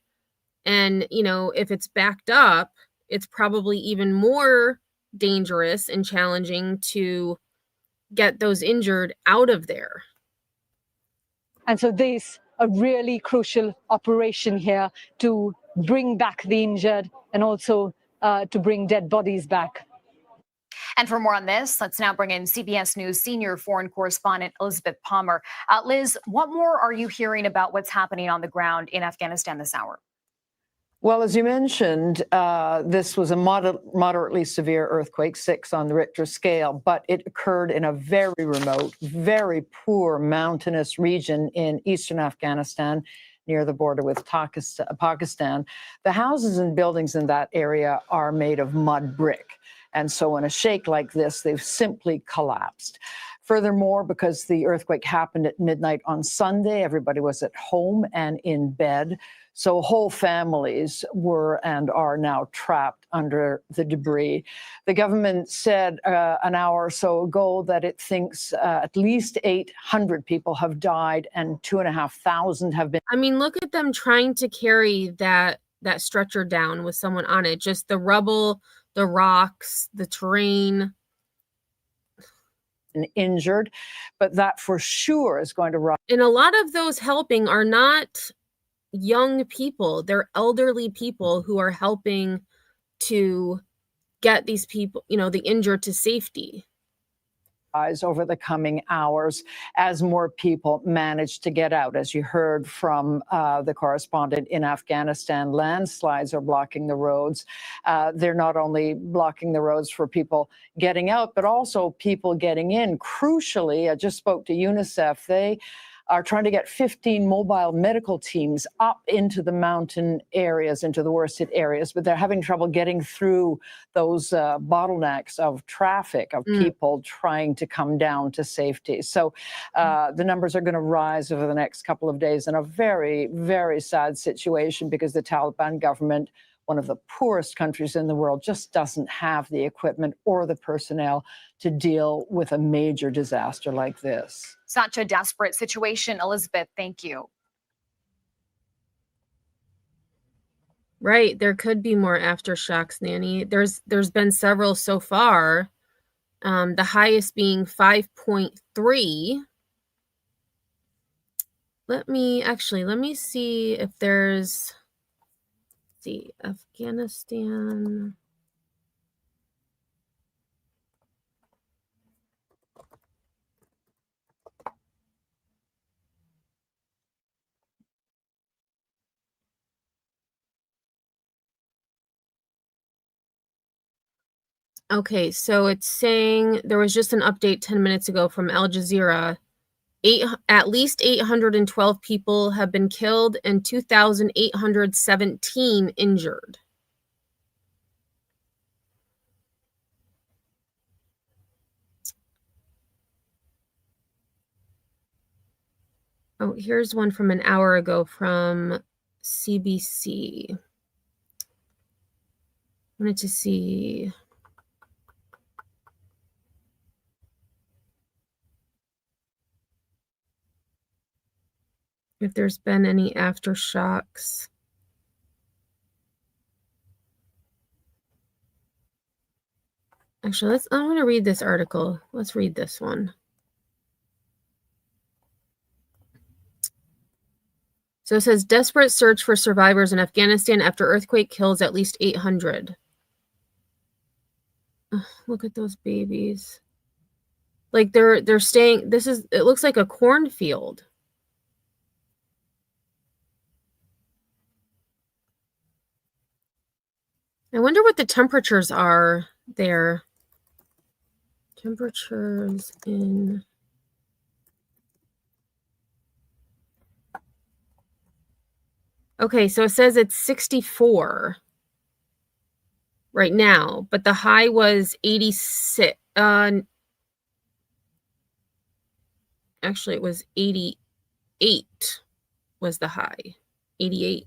And, if it's backed up, it's probably even more dangerous and challenging to get those injured out of there. And so there's a really crucial operation here to bring back the injured and also to bring dead bodies back. And for more on this, let's now bring in CBS News senior foreign correspondent Elizabeth Palmer. Liz, what more are you hearing about what's happening on the ground in Afghanistan this hour? Well, as you mentioned, this was a moderately severe earthquake, 6 on the Richter scale, but it occurred in a very remote, very poor mountainous region in eastern Afghanistan near the border with Pakistan. The houses and buildings in that area are made of mud brick. And so in a shake like this, they've simply collapsed. Furthermore, because the earthquake happened at midnight on Sunday, everybody was at home and in bed. So whole families were and are now trapped under the debris. The government said an hour or so ago that it thinks at least 800 people have died and 2,500 have been. I mean, look at them trying to carry that stretcher down with someone on it. Just the rubble, the rocks, the terrain. And injured, but that for sure is going to rise. And a lot of those helping are not young people. They're elderly people who are helping to get these people, the injured to safety. Over the coming hours as more people manage to get out. As you heard from the correspondent in Afghanistan, landslides are blocking the roads. They're not only blocking the roads for people getting out, but also people getting in. Crucially, I just spoke to UNICEF. They are trying to get 15 mobile medical teams up into the mountain areas, into the worst hit areas, but they're having trouble getting through those bottlenecks of traffic, of people trying to come down to safety. So the numbers are going to rise over the next couple of days in a very, very sad situation because the Taliban government one of the poorest countries in the world, just doesn't have the equipment or the personnel to deal with a major disaster like this. Such a desperate situation, Elizabeth. Thank you. Right. There could be more aftershocks, Nanny. There's been several so far. The highest being 5.3. Let me see if there's, let's see, Afghanistan. Okay, so it's saying there was just an update 10 minutes ago from Al Jazeera. At least 812 people have been killed and 2,817 injured. Oh, here's one from an hour ago from CBC. Wanted to see. If there's been any aftershocks. Actually, I want to read this article. Let's read this one. So it says, desperate search for survivors in Afghanistan after earthquake kills at least 800. Oh, look at those babies. Like they're staying, it looks like a cornfield. I wonder what the temperatures are there. Temperatures in... Okay, so it says it's 64 right now, but the high was 86. Actually, it was 88 was the high. 88.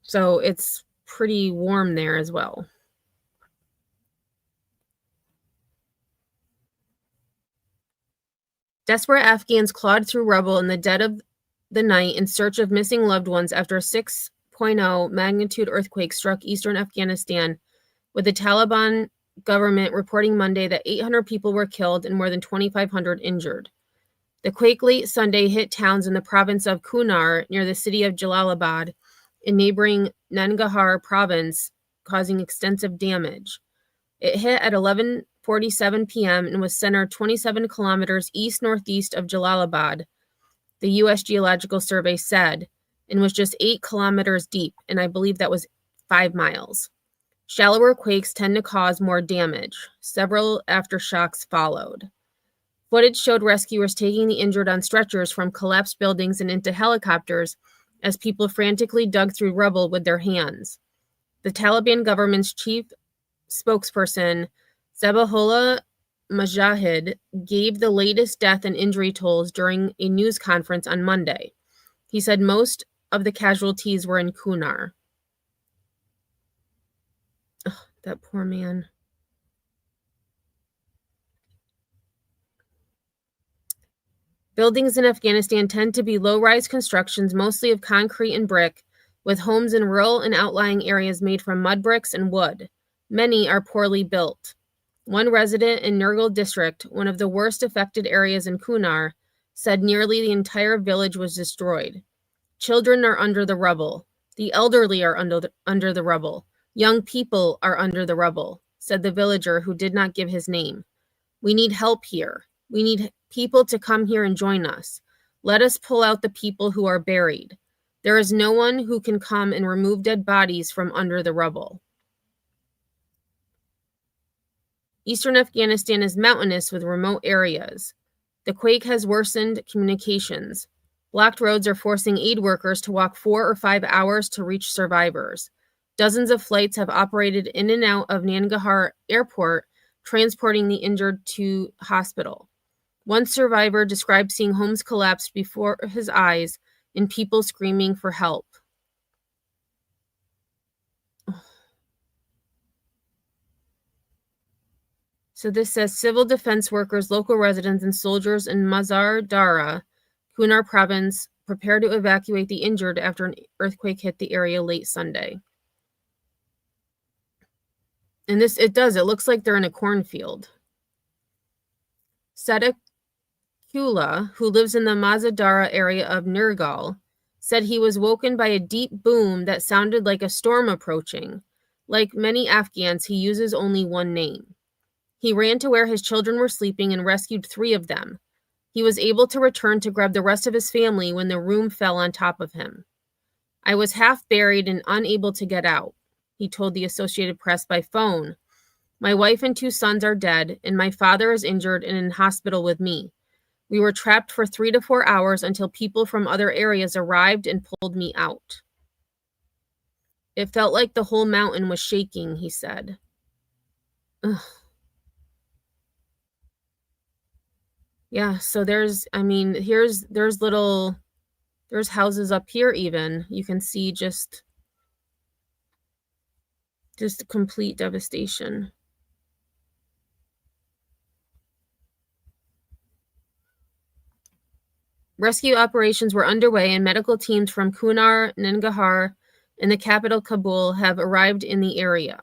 So it's pretty warm there as well. Desperate Afghans clawed through rubble in the dead of the night in search of missing loved ones after a 6.0 magnitude earthquake struck eastern Afghanistan, with the Taliban government reporting Monday that 800 people were killed and more than 2,500 injured. The quake late Sunday hit towns in the province of Kunar near the city of Jalalabad in neighboring Nangarhar province, causing extensive damage. It hit at 11:47 p.m. and was centered 27 kilometers east-northeast of Jalalabad, the U.S. Geological Survey said, and was just 8 kilometers deep, and I believe that was 5 miles. Shallower quakes tend to cause more damage. Several aftershocks followed. Footage showed rescuers taking the injured on stretchers from collapsed buildings and into helicopters as people frantically dug through rubble with their hands. The Taliban government's chief spokesperson, Zabihullah Mujahid, gave the latest death and injury totals during a news conference on Monday. He said most of the casualties were in Kunar. Oh, that poor man. Buildings in Afghanistan tend to be low-rise constructions, mostly of concrete and brick, with homes in rural and outlying areas made from mud bricks and wood. Many are poorly built. One resident in Nurgal district, one of the worst affected areas in Kunar, said nearly the entire village was destroyed. Children are under the rubble. The elderly are under the rubble. Young people are under the rubble, said the villager who did not give his name. We need help here. We need people to come here and join us. Let us pull out the people who are buried. There is no one who can come and remove dead bodies from under the rubble. Eastern Afghanistan is mountainous with remote areas. The quake has worsened communications. Blocked roads are forcing aid workers to walk 4 or 5 hours to reach survivors. Dozens of flights have operated in and out of Nangarhar Airport, transporting the injured to hospital. One survivor described seeing homes collapse before his eyes and people screaming for help. So this says civil defense workers, local residents, and soldiers in Mazar Dara, Kunar province, prepare to evacuate the injured after an earthquake hit the area late Sunday. And it looks like they're in a cornfield. Sedek Kula, who lives in the Mazadara area of Nurgal, said he was woken by a deep boom that sounded like a storm approaching. Like many Afghans, he uses only one name. He ran to where his children were sleeping and rescued 3 of them. He was able to return to grab the rest of his family when the room fell on top of him. I was half buried and unable to get out, he told the Associated Press by phone. My wife and 2 sons are dead, and my father is injured and in hospital with me. We were trapped for 3 to 4 hours until people from other areas arrived and pulled me out. It felt like the whole mountain was shaking, he said. Ugh. Yeah, so there's houses up here even. You can see just complete devastation. Rescue operations were underway and medical teams from Kunar, Nangarhar, and the capital Kabul have arrived in the area.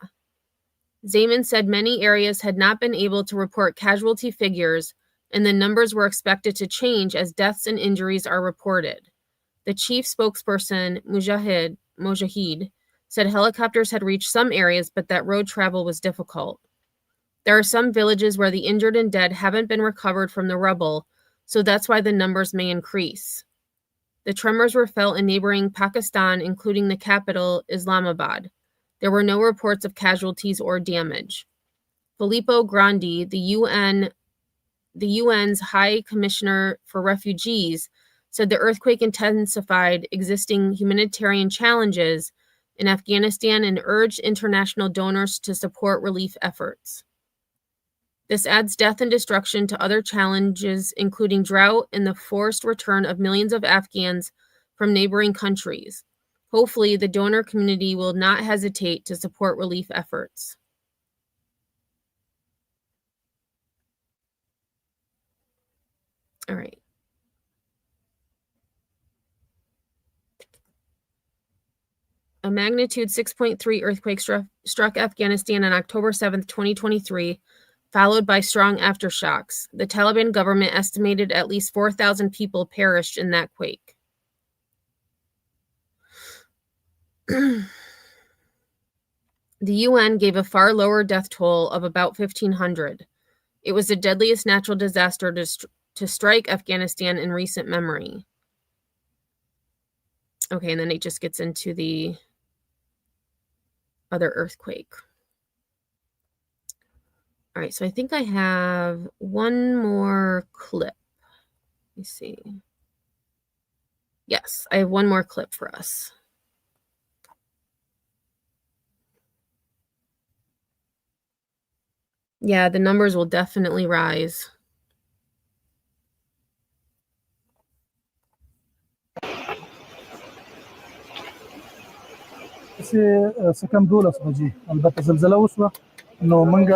Zaman said many areas had not been able to report casualty figures, and the numbers were expected to change as deaths and injuries are reported. The chief spokesperson, Mujahid, said helicopters had reached some areas, but that road travel was difficult. There are some villages where the injured and dead haven't been recovered from the rubble, so that's why the numbers may increase. The tremors were felt in neighboring Pakistan, including the capital, Islamabad. There were no reports of casualties or damage. Filippo Grandi, the UN's High Commissioner for Refugees, said the earthquake intensified existing humanitarian challenges in Afghanistan and urged international donors to support relief efforts. This adds death and destruction to other challenges, including drought and the forced return of millions of Afghans from neighboring countries. Hopefully, the donor community will not hesitate to support relief efforts. All right. A magnitude 6.3 earthquake struck Afghanistan on October 7th, 2023, followed by strong aftershocks. The Taliban government estimated at least 4,000 people perished in that quake. The UN gave a far lower death toll of about 1,500. It was the deadliest natural disaster to strike Afghanistan in recent memory. Okay, and then it just gets into the other earthquake. All right, so I think I have one more clip. Let me see. Yes, I have one more clip for us. Yeah, the numbers will definitely rise. سکم 12 بجې البته زلزله وشوه نو موږ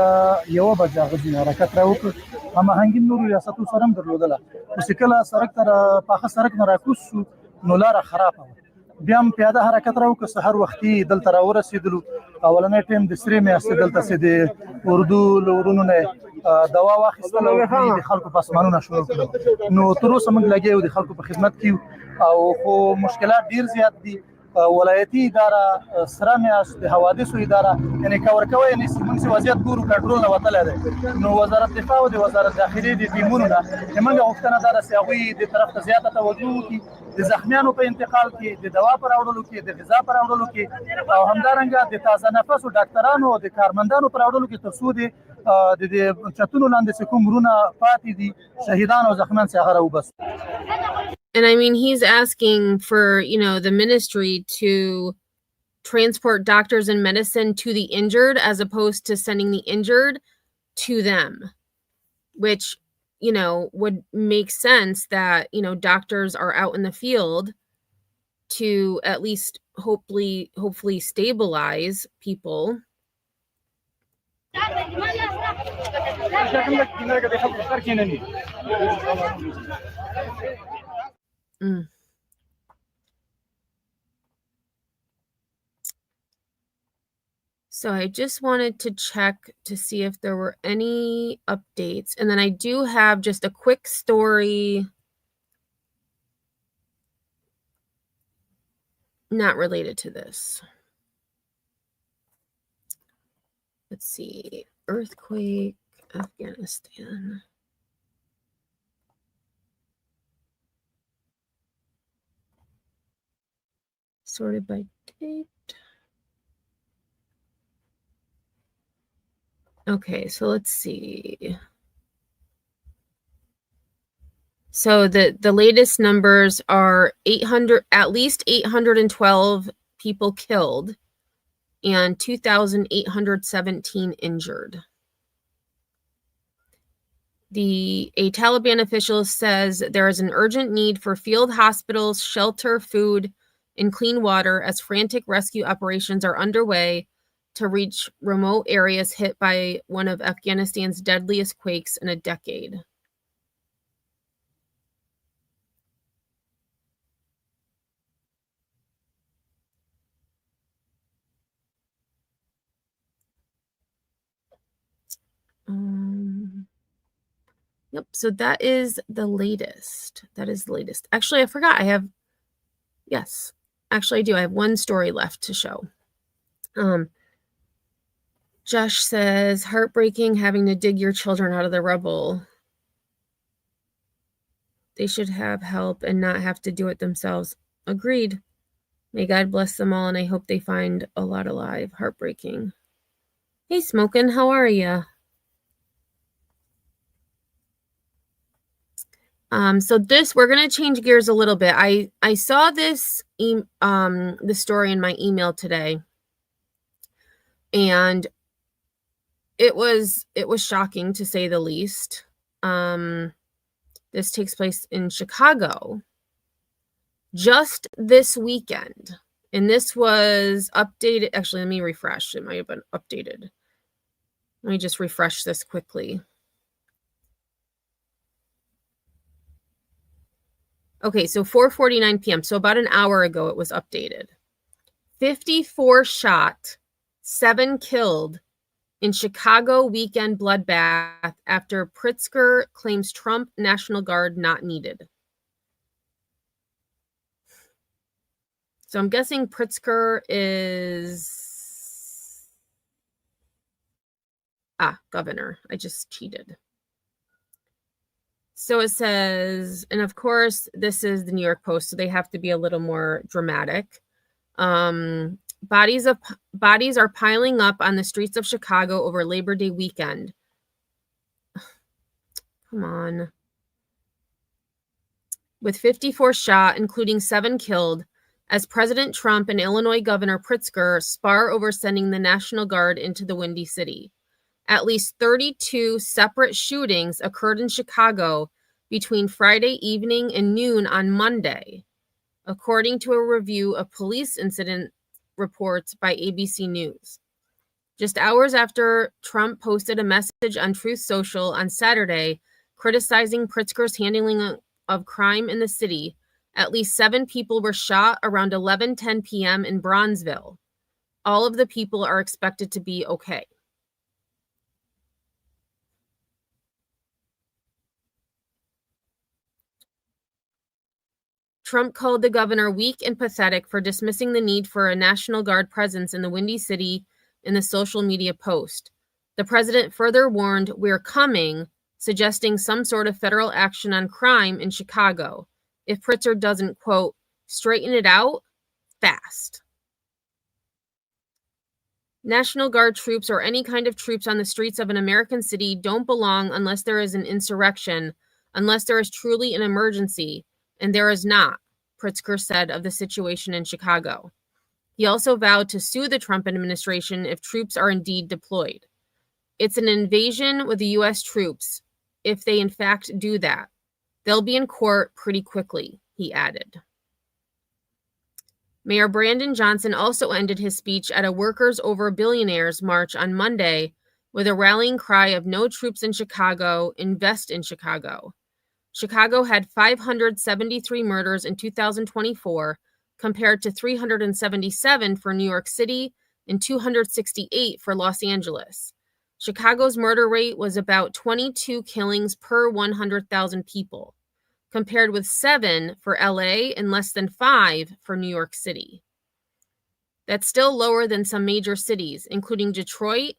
یوه بجه غځي حرکت راوکړ هماهنګي نورو ریاستو سره هم درلودله خو چې کله سړک ته پاخه سړک نه راکوز شو نو لاره خرابه وه بیا هم پیاده حرکت راوکړ سهار وختي دلته راورسېدلو اولنی ټایم د سرې میاشتې دلته چې د اردو له ورونو نه دوا واخیستله او د خلکو په اسمانونه شروع کړو نو تر اوسه موږ لګیا یو د خلکو په خدمت کې او خو مشکلات ډېر زیات دي ولایتي اداره سره میاشت د حوادثو اداره یعنی کور کوي یعنی موږ چې وضعیت ګورو کنټرول نه وتلی دی نو وزارت دفاع او د وزارت داخلي د ټیمونو نه زموږ غوښتنه دا ده چې هغوی د طرف ته زیاته توجه وکړي د زخمیانو په انتقال کې د دوا په راوړلو کې د غذا په راوړلو کې او همدارنګه د تازه نفسو ډاکټرانو او د کارمندانو په راوړلو کې تر څو د چتونو لاندې چې کوم وروڼه پاتې دي شهیدان او زخمیان چې هغه راوباسي. And I mean, he's asking for, the ministry to transport doctors and medicine to the injured as opposed to sending the injured to them, which, would make sense that, doctors are out in the field to at least hopefully stabilize people. Mm. So I just wanted to check to see if there were any updates. And then I do have just a quick story not related to this. Let's see. Earthquake, Afghanistan. Sorted by date. Okay, so let's see. So the latest numbers are 800, at least 812 people killed and 2,817 injured. A Taliban official says there is an urgent need for field hospitals, shelter, food, and clean water as frantic rescue operations are underway to reach remote areas hit by one of Afghanistan's deadliest quakes in a decade. Yep, so that is the latest. Actually, I forgot. Yes, actually I do. I have one story left to show. Josh says, heartbreaking having to dig your children out of the rubble. They should have help and not have to do it themselves. Agreed. May God bless them all, and I hope they find a lot alive. Heartbreaking. Hey, Smokin', how are ya? So we're going to change gears a little bit. I saw this, the story in my email today, and it was shocking to say the least. This takes place in Chicago just this weekend, and this was updated. Actually, let me refresh. It might have been updated. Let me just refresh this quickly. Okay, so 4:49 p.m. So about an hour ago, it was updated. 54 shot, 7 killed in Chicago weekend bloodbath after Pritzker claims Trump National Guard not needed. So I'm guessing Pritzker is governor. I just cheated. So it says, and of course, this is the New York Post, so they have to be a little more dramatic. Bodies are piling up on the streets of Chicago over Labor Day weekend. Come on. With 54 shot, including 7 killed, as President Trump and Illinois Governor Pritzker spar over sending the National Guard into the Windy City. At least 32 separate shootings occurred in Chicago between Friday evening and noon on Monday, according to a review of police incident reports by ABC News. Just hours after Trump posted a message on Truth Social on Saturday criticizing Pritzker's handling of crime in the city, at least 7 people were shot around 11:10 p.m. in Bronzeville. All of the people are expected to be okay. Trump called the governor weak and pathetic for dismissing the need for a National Guard presence in the Windy City in the social media post. The president further warned, "We're coming," suggesting some sort of federal action on crime in Chicago if Pritzker doesn't, quote, straighten it out fast. National Guard troops or any kind of troops on the streets of an American city don't belong unless there is an insurrection, unless there is truly an emergency, and there is not, Pritzker said of the situation in Chicago. He also vowed to sue the Trump administration if troops are indeed deployed. It's an invasion with the U.S. troops. If they in fact do that, they'll be in court pretty quickly, he added. Mayor Brandon Johnson also ended his speech at a Workers Over Billionaires march on Monday with a rallying cry of no troops in Chicago, invest in Chicago. Chicago had 573 murders in 2024, compared to 377 for New York City and 268 for Los Angeles. Chicago's murder rate was about 22 killings per 100,000 people, compared with 7 for LA and less than 5 for New York City. That's still lower than some major cities, including Detroit,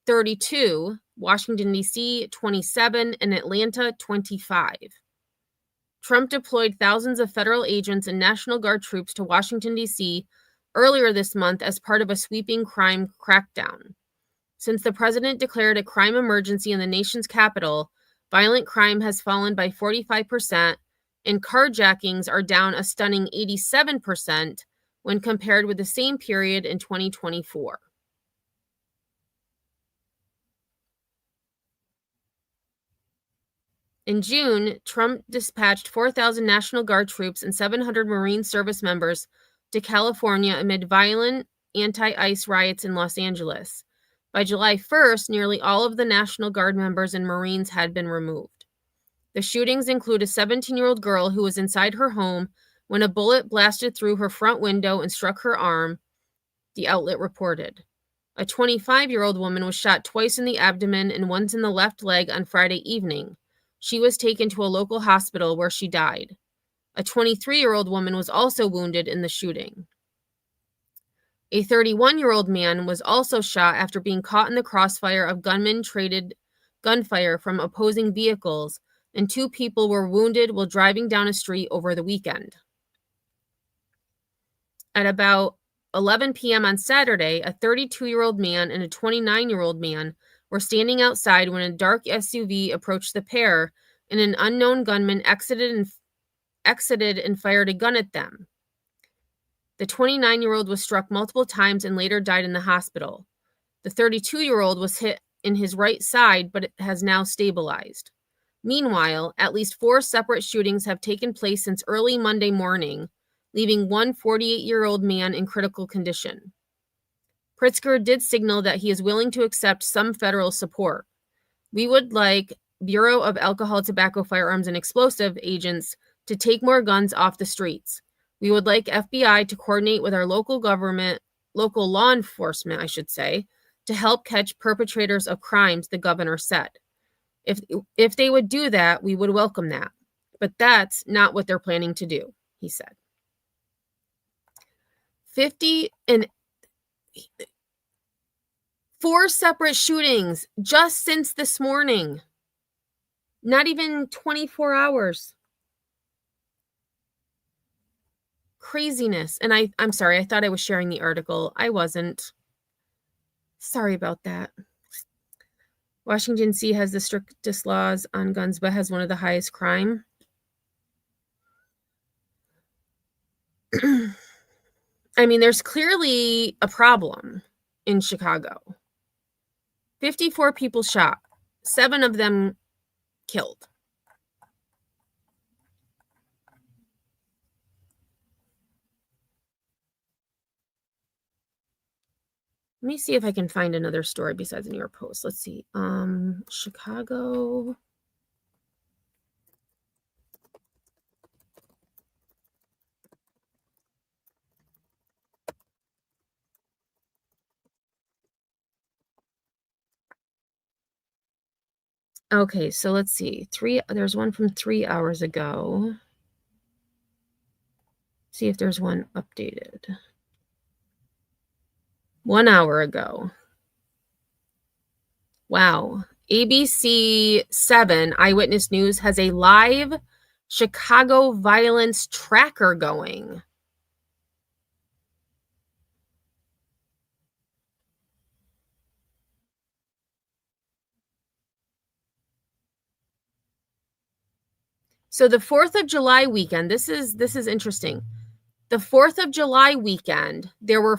32, Washington, D.C., 27, and Atlanta, 25. Trump deployed thousands of federal agents and National Guard troops to Washington, D.C. earlier this month as part of a sweeping crime crackdown. Since the president declared a crime emergency in the nation's capital, violent crime has fallen by 45%, and carjackings are down a stunning 87% when compared with the same period in 2024. In June, Trump dispatched 4,000 National Guard troops and 700 Marine service members to California amid violent anti-ICE riots in Los Angeles. By July 1st, nearly all of the National Guard members and Marines had been removed. The shootings include a 17-year-old girl who was inside her home when a bullet blasted through her front window and struck her arm, the outlet reported. A 25-year-old woman was shot twice in the abdomen and once in the left leg on Friday evening. She was taken to a local hospital where she died. A 23-year-old woman was also wounded in the shooting. A 31-year-old man was also shot after being caught in the crossfire of gunmen traded gunfire from opposing vehicles, and 2 people were wounded while driving down a street over the weekend. At about 11 p.m. on Saturday, a 32-year-old man and a 29-year-old man were standing outside when a dark SUV approached the pair, and an unknown gunman exited and fired a gun at them. The 29-year-old was struck multiple times and later died in the hospital. The 32-year-old was hit in his right side, but it has now stabilized. Meanwhile, at least 4 separate shootings have taken place since early Monday morning, leaving one 48-year-old man in critical condition. Pritzker did signal that he is willing to accept some federal support. We would like Bureau of Alcohol, Tobacco, Firearms, and Explosive agents to take more guns off the streets. We would like FBI to coordinate with our local law enforcement, to help catch perpetrators of crimes, the governor said. If they would do that, we would welcome that. But that's not what they're planning to do, he said. 4 separate shootings just since this morning. Not even 24 hours. Craziness. And I'm sorry, I thought I was sharing the article. I wasn't. Sorry about that. Washington, D.C. has the strictest laws on guns, but has one of the highest crime. I mean, there's clearly a problem in Chicago. 54 people shot, 7 of them killed. Let me see if I can find another story besides the New York Post. Let's see. Chicago. Okay, so let's see. There's one from 3 hours ago. See if there's one updated. 1 hour ago. Wow. ABC 7 Eyewitness News has a live Chicago violence tracker going. So the 4th of July weekend, this is interesting. The 4th of July weekend, there were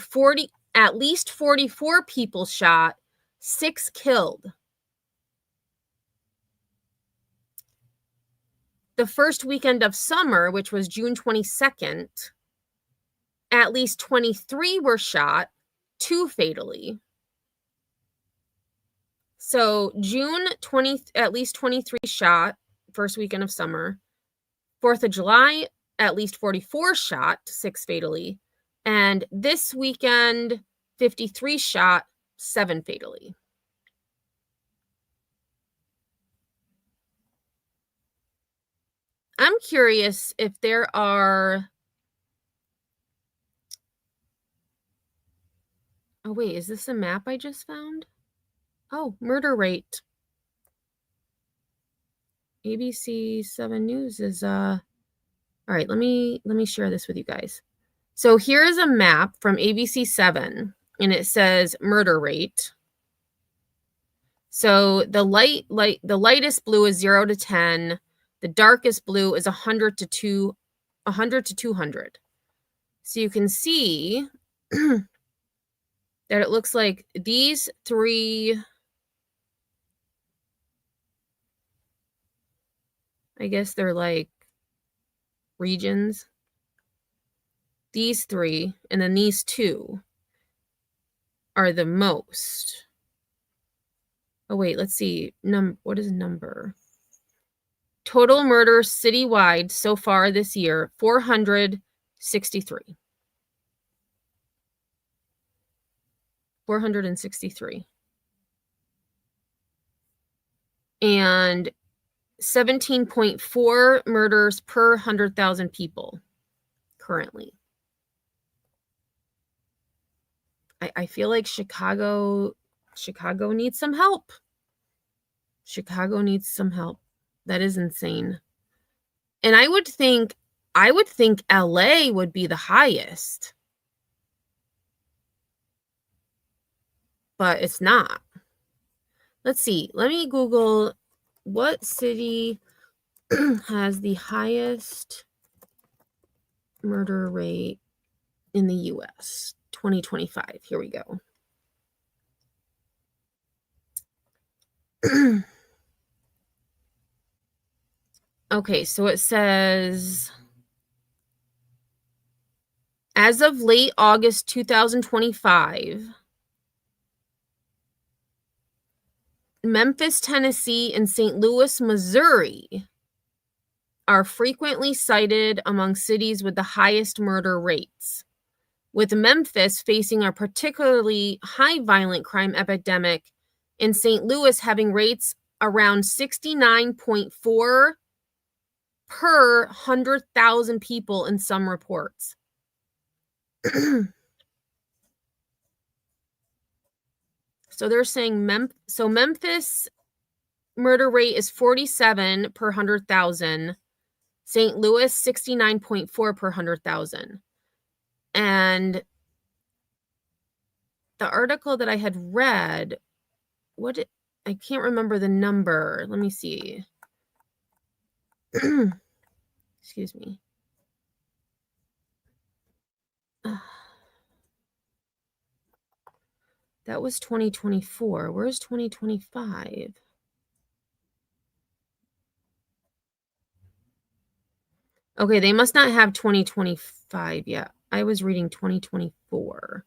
at least 44 people shot, 6 killed. The first weekend of summer, which was June 22nd, at least 23 were shot, 2 fatally. So June 20, at least 23 shot, first weekend of summer. 4th of July, at least 44 shot, 6 fatally. And this weekend, 53 shot, 7 fatally. I'm curious if there are... Oh, wait, is this a map I just found? Oh, murder rate. ABC 7 News is all right, let me share this with you guys. So here is a map from ABC 7 and it says murder rate. So the lightest blue is 0 to 10. The darkest blue is 100 to 200. So you can see that it looks like these three, I guess they're like regions. These three, and then these two are the most. Oh, wait, let's see. What is number? Total murders citywide so far this year, 463. 463. And 17.4 murders per 100,000 people currently. I feel like Chicago needs some help. Chicago needs some help. That is insane. And I would think LA would be the highest. But it's not. Let's see. Let me Google what city has the highest murder rate in the US 2025. Here we go. Okay, so it says as of late August 2025, Memphis, Tennessee, and St. Louis, Missouri are frequently cited among cities with the highest murder rates, with Memphis facing a particularly high violent crime epidemic and St. Louis having rates around 69.4 per 100,000 people in some reports. So they're saying Memphis murder rate is 47 per 100,000. St. Louis 69.4 per 100,000. And the article that I had read, I can't remember the number. Let me see. Excuse me. That was 2024. Where's 2025? Okay, they must not have 2025 yet. I was reading 2024.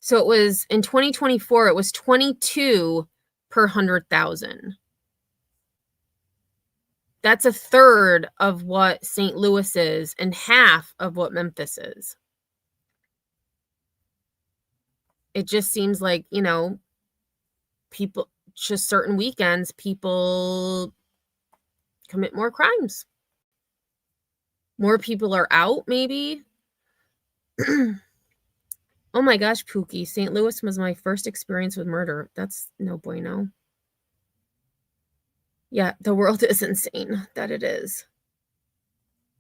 So it was in 2024, it was 22 per 100,000. That's a third of what St. Louis is and half of what Memphis is. It just seems like, people, just certain weekends, people commit more crimes. More people are out, maybe. Oh my gosh, Pookie. St. Louis was my first experience with murder. That's no bueno. Yeah, the world is insane. That it is.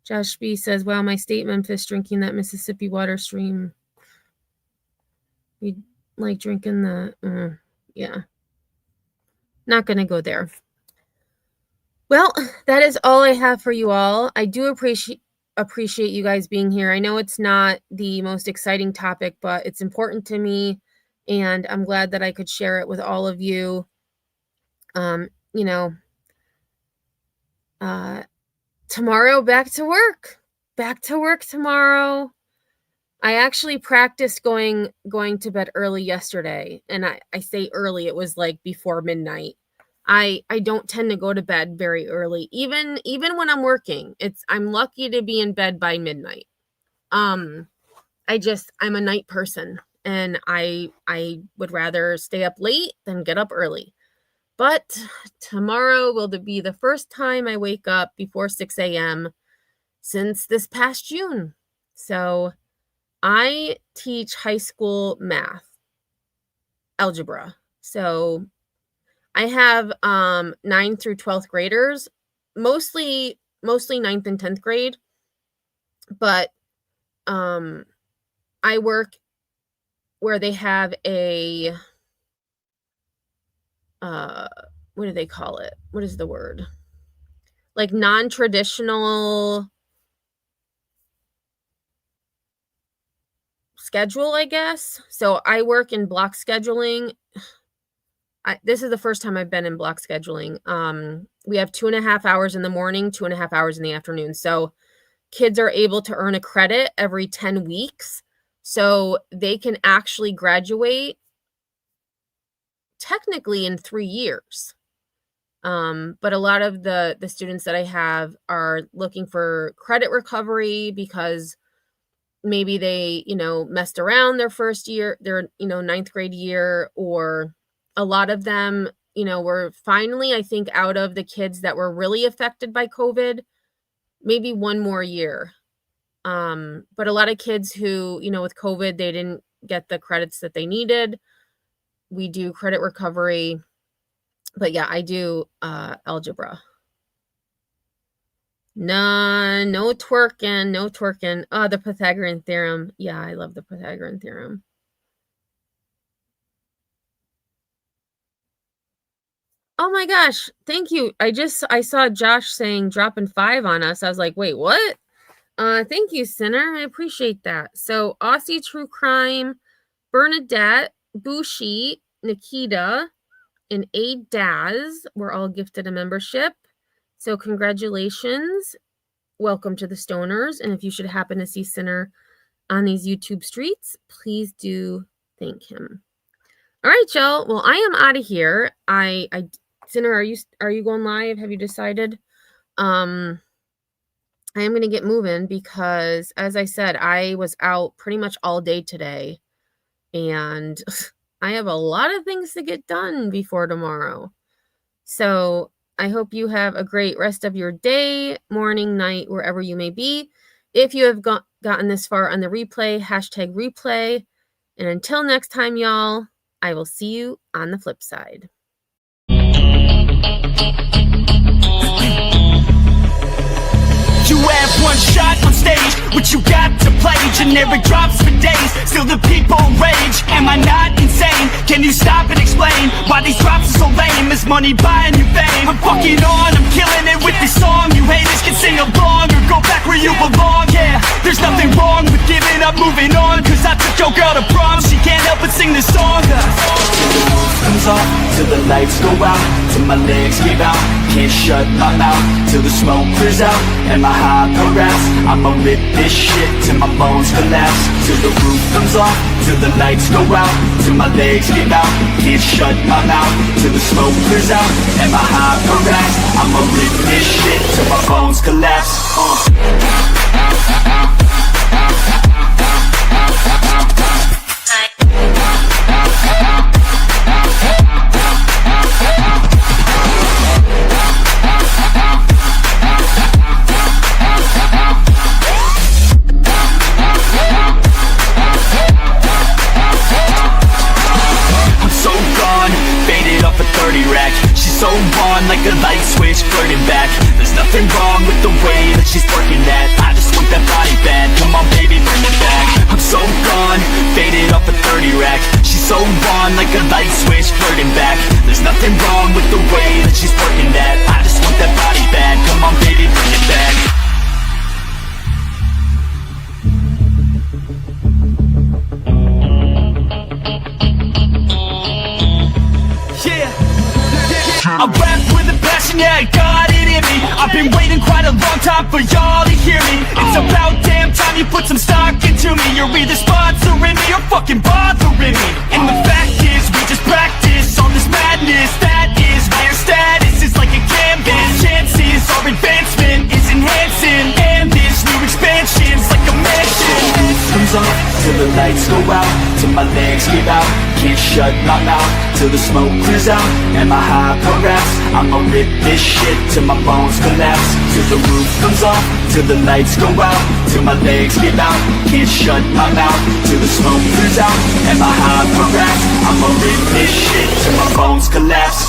Josh B says, wow, my state, Memphis, drinking that Mississippi water stream. We like drinking the, yeah. Not going to go there. Well, that is all I have for you all. I do appreciate you guys being here. I know it's not the most exciting topic, but it's important to me, and I'm glad that I could share it with all of you. Tomorrow back to work. back to work tomorrow. I actually practiced going to bed early yesterday, and I say early, it was like before midnight. I don't tend to go to bed very early, even when I'm working. I'm lucky to be in bed by midnight. I'm a night person, and I would rather stay up late than get up early. But tomorrow will be the first time I wake up before 6 a.m. since this past June. So I teach high school math, algebra. So I have 9th through 12th graders, mostly 9th and 10th grade. But I work where they have a what do they call it? What is the word? Like non-traditional schedule, I guess. So I work in block scheduling. This is the first time I've been in block scheduling. We have 2.5 hours in the morning, 2.5 hours in the afternoon. So kids are able to earn a credit every 10 weeks. So they can actually graduate technically in 3 years. But a lot of the students that I have are looking for credit recovery because maybe they, messed around their first year, their, 9th grade year, or a lot of them, were finally, I think, out of the kids that were really affected by COVID, maybe one more year. But a lot of kids who, with COVID, they didn't get the credits that they needed. We do credit recovery. But yeah, I do algebra. No twerking. Oh, the Pythagorean theorem. Yeah, I love the Pythagorean theorem. Oh my gosh, thank you. I saw Josh saying dropping 5 on us. I was like, wait, what? Thank you, Sinner. I appreciate that. So Aussie True Crime, Bernadette, Bushi, Nikita, and A Daz were all gifted a membership. So congratulations. Welcome to the Stoners. And if you should happen to see Sinner on these YouTube streets, please do thank him. All right, y'all. Well, I am out of here. Sinner, are you going live? Have you decided? I am going to get moving because, as I said, I was out pretty much all day today, and I have a lot of things to get done before tomorrow. So I hope you have a great rest of your day, morning, night, wherever you may be. If you have gotten this far on the replay, #replay. And until next time, y'all, I will see you on the flip side. You have one shot on stage, what you got to play? Generic drops for days, still the people rage. Am I not insane? Can you stop and explain why these drops are so lame? Is money buying you fame? I'm fucking on, I'm killing it with this song. You haters can sing along or go back where you belong. Yeah, there's nothing wrong with giving up, moving on. Cause I took your girl to prom, she can't help but sing this song. Comes off till the lights go out, till my legs give out. Can't shut my mouth till the smoke clears out. And my high harass, I'ma rip this shit till my bones collapse. Till the roof comes off, till the lights go out, till my legs give out. Can't shut my mouth till the smoke clears out. And my high harass, I'ma rip this shit till my bones collapse. She's so on like a light switch, flirting back. There's nothing wrong with the way that she's working that. I just want that body bad, come on baby, bring it back. I'm so gone, faded off a 30 rack. She's so on like a light switch, flirting back. There's nothing wrong with the way that she's working that. I just want that body bad, come on baby, bring it back. I rap with a passion, yeah, I got it in me. I've been waiting quite a long time for y'all to hear me. It's about damn time you put some stock into me. You're either sponsoring me or fucking bothering me. And the fact is, we just practice on this madness. That is why your status is like a canvas. Chances our advancement is enhancing, and this new expansion's like a mansion. Comes off till the lights go out, till my legs give out. Can't shut my mouth till the smoke clears out. And my high perhaps I'ma rip this shit till my bones collapse. Till the roof comes off, till the lights go out, till my legs give out. Can't shut my mouth till the smoke clears out. And my high perhaps I'ma rip this shit till my bones collapse.